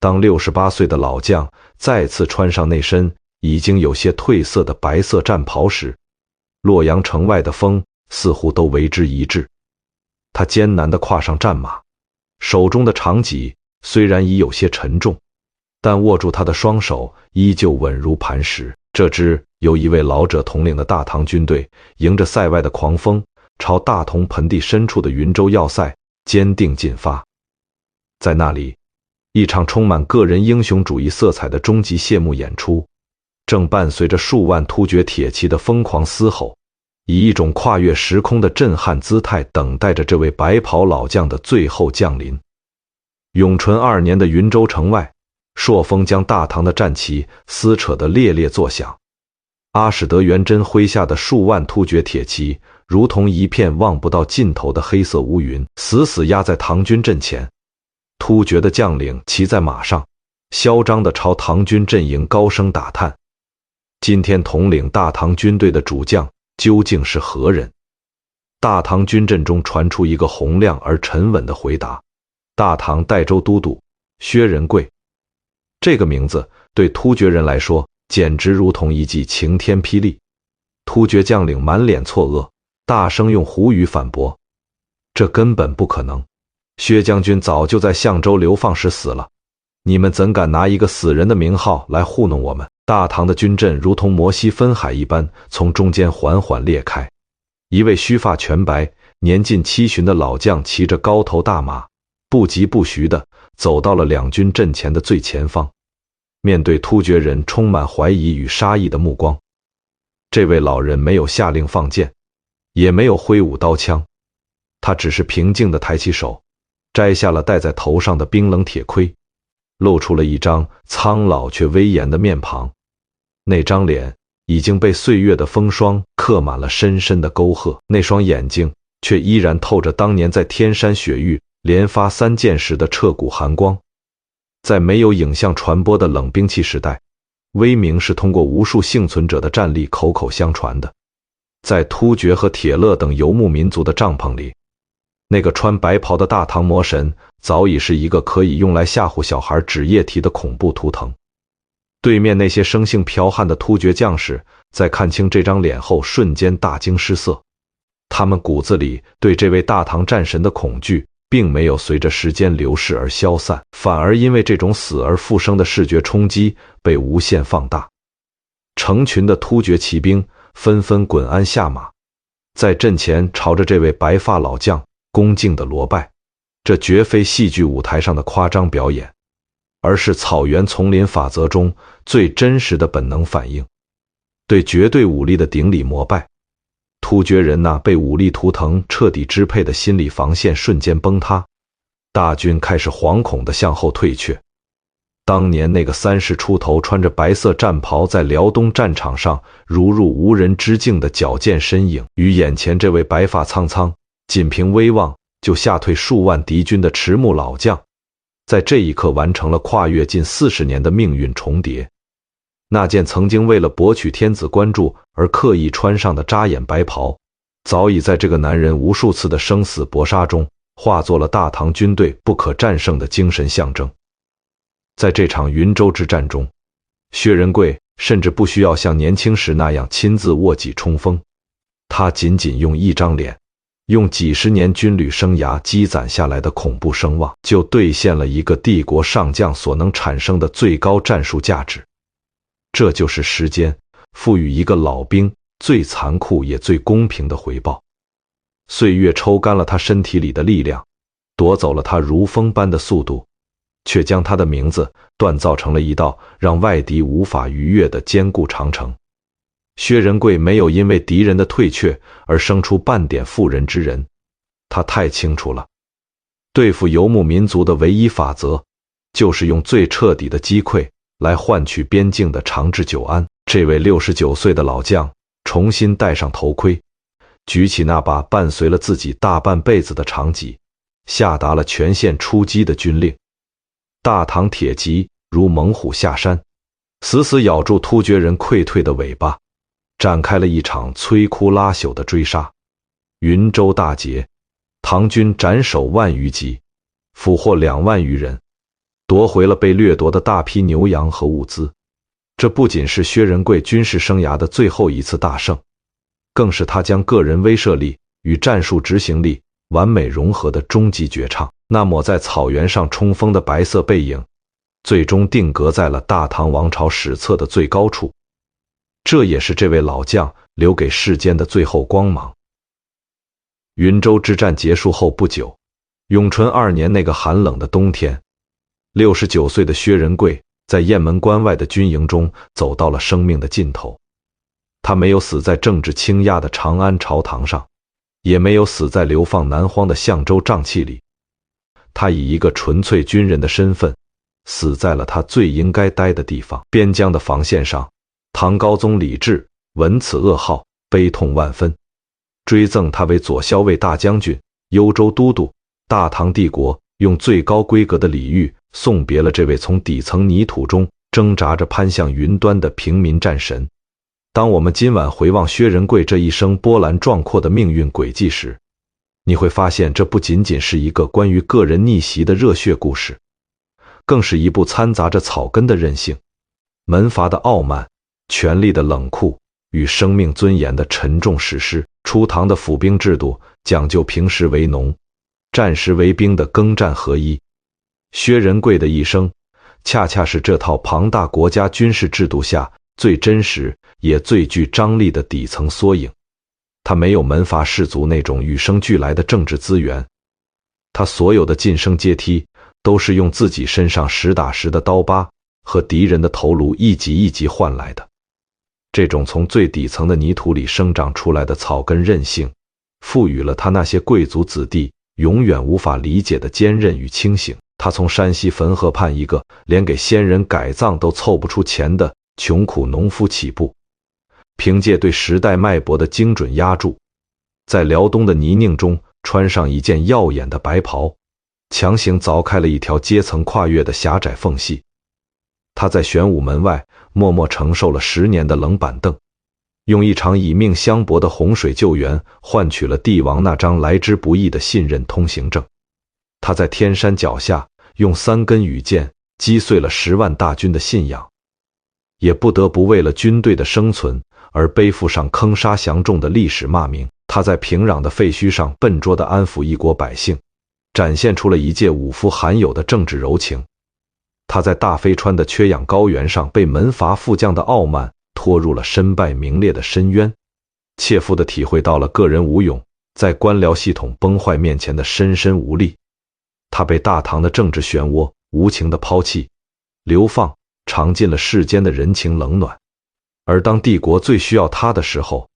[SPEAKER 1] 当68岁的老将再次穿上那身已经有些褪色的白色战袍时，洛阳城外的风似乎都为之一滞。他艰难地跨上战马，手中的长戟虽然已有些沉重，但握住他的双手依旧稳如磐石。这支由一位老者统领的大唐军队，迎着塞外的狂风，朝大同盆地深处的云州要塞坚定进发。在那里，一场充满个人英雄主义色彩的终极谢幕演出，正伴随着数万突厥铁骑的疯狂嘶吼，以一种跨越时空的震撼姿态等待着这位白袍老将的最后降临。永淳2年的云州城外，朔风将大唐的战旗撕扯得猎猎作响，阿史德元真麾下的数万突厥铁骑如同一片望不到尽头的黑色乌云，死死压在唐军阵前。突厥的将领骑在马上，嚣张地朝唐军阵营高声打叹：今天统领大唐军队的主将究竟是何人？大唐军阵中传出一个洪亮而沉稳的回答：大唐代州都督薛仁贵。这个名字对突厥人来说简直如同一记晴天霹雳。突厥将领满脸错愕，大声用胡语反驳：这根本不可能，薛将军早就在相州流放时死了，你们怎敢拿一个死人的名号来糊弄我们？大唐的军阵如同摩西分海一般从中间缓缓裂开，一位须发全白、年近70的老将骑着高头大马，不疾不徐地走到了两军阵前的最前方。面对突厥人充满怀疑与杀意的目光，这位老人没有下令放箭，也没有挥舞刀枪，他只是平静地抬起手，摘下了戴在头上的冰冷铁盔，露出了一张苍老却威严的面庞。那张脸已经被岁月的风霜刻满了深深的沟壑，那双眼睛却依然透着当年在天山雪域连发3箭时的彻骨寒光。在没有影像传播的冷兵器时代，威名是通过无数幸存者的战例口口相传的。在突厥和铁勒等游牧民族的帐篷里，那个穿白袍的大唐魔神早已是一个可以用来吓唬小孩指液体的恐怖图腾。对面那些生性剽悍的突厥将士在看清这张脸后瞬间大惊失色，他们骨子里对这位大唐战神的恐惧并没有随着时间流逝而消散，反而因为这种死而复生的视觉冲击被无限放大。成群的突厥骑兵纷纷滚鞍下马，在阵前朝着这位白发老将恭敬地膜拜。这绝非戏剧舞台上的夸张表演，而是草原丛林法则中最真实的本能反应，对绝对武力的顶礼膜拜。突厥人那被武力图腾彻底支配的心理防线瞬间崩塌，大军开始惶恐地向后退却。当年那个30出头穿着白色战袍在辽东战场上如入无人之境的矫健身影，与眼前这位白发苍苍、仅凭威望就吓退数万敌军的迟暮老将，在这一刻完成了跨越近40年的命运重叠。那件曾经为了博取天子关注而刻意穿上的扎眼白袍，早已在这个男人无数次的生死搏杀中，化作了大唐军队不可战胜的精神象征。在这场云州之战中，薛仁贵甚至不需要像年轻时那样亲自卧戟冲锋，他仅仅用一张脸，用几十年军旅生涯积攒下来的恐怖声望，就兑现了一个帝国上将所能产生的最高战术价值。这就是时间赋予一个老兵最残酷也最公平的回报。岁月抽干了他身体里的力量，夺走了他如风般的速度，却将他的名字锻造成了一道让外敌无法逾越的坚固长城。薛仁贵没有因为敌人的退却而生出半点妇人之仁，他太清楚了，对付游牧民族的唯一法则，就是用最彻底的击溃来换取边境的长治久安。这位69岁的老将重新戴上头盔，举起那把伴随了自己大半辈子的长戟，下达了全线出击的军令。大唐铁骑如猛虎下山，死死咬住突厥人溃退的尾巴，展开了一场摧枯拉朽的追杀。云州大捷，唐军斩首1万余级，俘获2万余人，夺回了被掠夺的大批牛羊和物资。这不仅是薛仁贵军事生涯的最后一次大胜，更是他将个人威慑力与战术执行力完美融合的终极绝唱。那抹在草原上冲锋的白色背影，最终定格在了大唐王朝史册的最高处。这也是这位老将留给世间的最后光芒。云州之战结束后不久，永淳2年那个寒冷的冬天，69岁的薛仁贵在雁门关外的军营中走到了生命的尽头。他没有死在政治倾轧的长安朝堂上，也没有死在流放南荒的象州瘴气里，他以一个纯粹军人的身份，死在了他最应该待的地方——边疆的防线上。唐高宗李治闻此噩耗，悲痛万分，追赠他为左骁卫大将军、幽州都督。大唐帝国用最高规格的礼遇送别了这位从底层泥土中挣扎着攀向云端的平民战神。当我们今晚回望薛仁贵这一生波澜壮阔的命运轨迹时，你会发现这不仅仅是一个关于个人逆袭的热血故事，更是一部掺杂着草根的韧性、门阀的傲慢、权力的冷酷与生命尊严的沉重史诗。初唐的府兵制度讲究平时为农、战时为兵的耕战合一，薛仁贵的一生恰恰是这套庞大国家军事制度下最真实也最具张力的底层缩影。他没有门阀士族那种与生俱来的政治资源，他所有的晋升阶梯都是用自己身上实打实的刀疤和敌人的头颅一级一级换来的。这种从最底层的泥土里生长出来的草根韧性，赋予了他那些贵族子弟永远无法理解的坚韧与清醒。他从山西汾河畔一个连给先人改葬都凑不出钱的穷苦农夫起步，凭借对时代脉搏的精准压注，在辽东的泥泞中穿上一件耀眼的白袍，强行凿开了一条阶层跨越的狭窄缝隙。他在玄武门外默默承受了10年的冷板凳，用一场以命相搏的洪水救援换取了帝王那张来之不易的信任通行证。他在天山脚下用3根羽箭击碎了10万大军的信仰，也不得不为了军队的生存而背负上坑杀降众的历史骂名。他在平壤的废墟上笨拙地安抚一国百姓，展现出了一介武夫罕有的政治柔情。他在大飞川的缺氧高原上被门阀副将的傲慢拖入了身败名裂的深渊，切肤地体会到了个人无勇在官僚系统崩坏面前的深深无力。他被大唐的政治漩涡无情地抛弃、流放，尝尽了世间的人情冷暖。而当帝国最需要他的时候，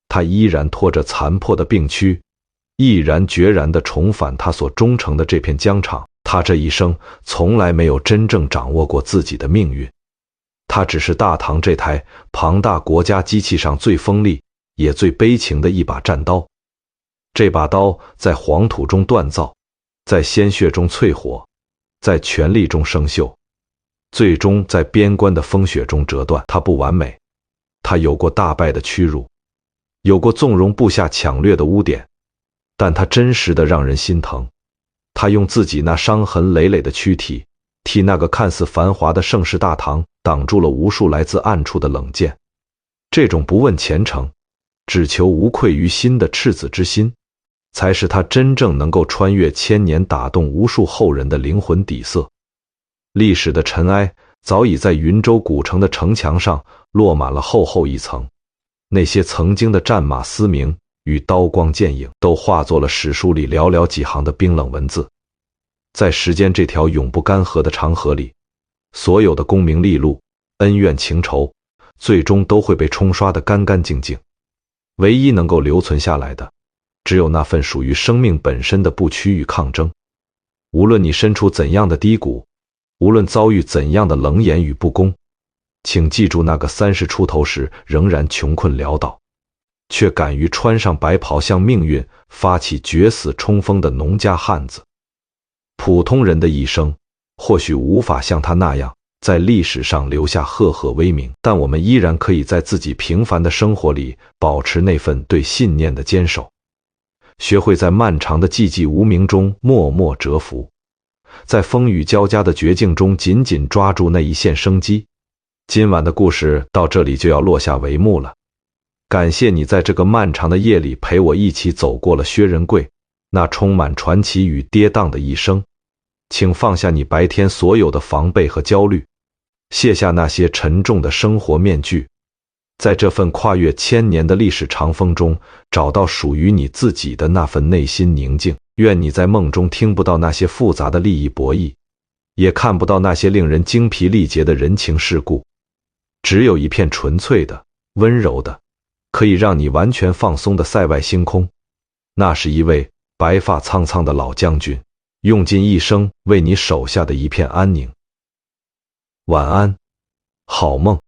[SPEAKER 1] 他依然拖着残破的病躯，毅然决然地重返他所忠诚的这片疆场。他这一生从来没有真正掌握过自己的命运，他只是大唐这台庞大国家机器上最锋利也最悲情的一把战刀。这把刀在黄土中锻造，在鲜血中淬火，在权力中生锈，最终在边关的风雪中折断。他不完美，他有过大败的屈辱，有过纵容部下抢掠的污点，但他真实的让人心疼。他用自己那伤痕累累的躯体，替那个看似繁华的盛世大唐挡住了无数来自暗处的冷箭。这种不问前程，只求无愧于心的赤子之心，才是他真正能够穿越千年，打动无数后人的灵魂底色。历史的尘埃早已在云州古城的城墙上落满了厚厚一层，那些曾经的战马嘶鸣与刀光剑影，都化作了史书里寥寥几行的冰冷文字。在时间这条永不干涸的长河里，所有的功名利禄、恩怨情仇，最终都会被冲刷得干干净净。唯一能够留存下来的，只有那份属于生命本身的不屈与抗争。无论你身处怎样的低谷，无论遭遇怎样的冷眼与不公，请记住那个30出头时仍然穷困潦倒，却敢于穿上白袍向命运发起决死冲锋的农家汉子。普通人的一生或许无法像他那样在历史上留下赫赫威名，但我们依然可以在自己平凡的生活里保持那份对信念的坚守，学会在漫长的寂寂无名中默默蛰伏，在风雨交加的绝境中紧紧抓住那一线生机。今晚的故事到这里就要落下帷幕了，感谢你在这个漫长的夜里陪我一起走过了薛仁贵那充满传奇与跌宕的一生。请放下你白天所有的防备和焦虑，卸下那些沉重的生活面具，在这份跨越千年的历史长风中，找到属于你自己的那份内心宁静。愿你在梦中听不到那些复杂的利益博弈，也看不到那些令人精疲力竭的人情世故，只有一片纯粹的、温柔的，可以让你完全放松的塞外星空。那是一位白发苍苍的老将军，用尽一生为你守下的一片安宁。晚安，好梦。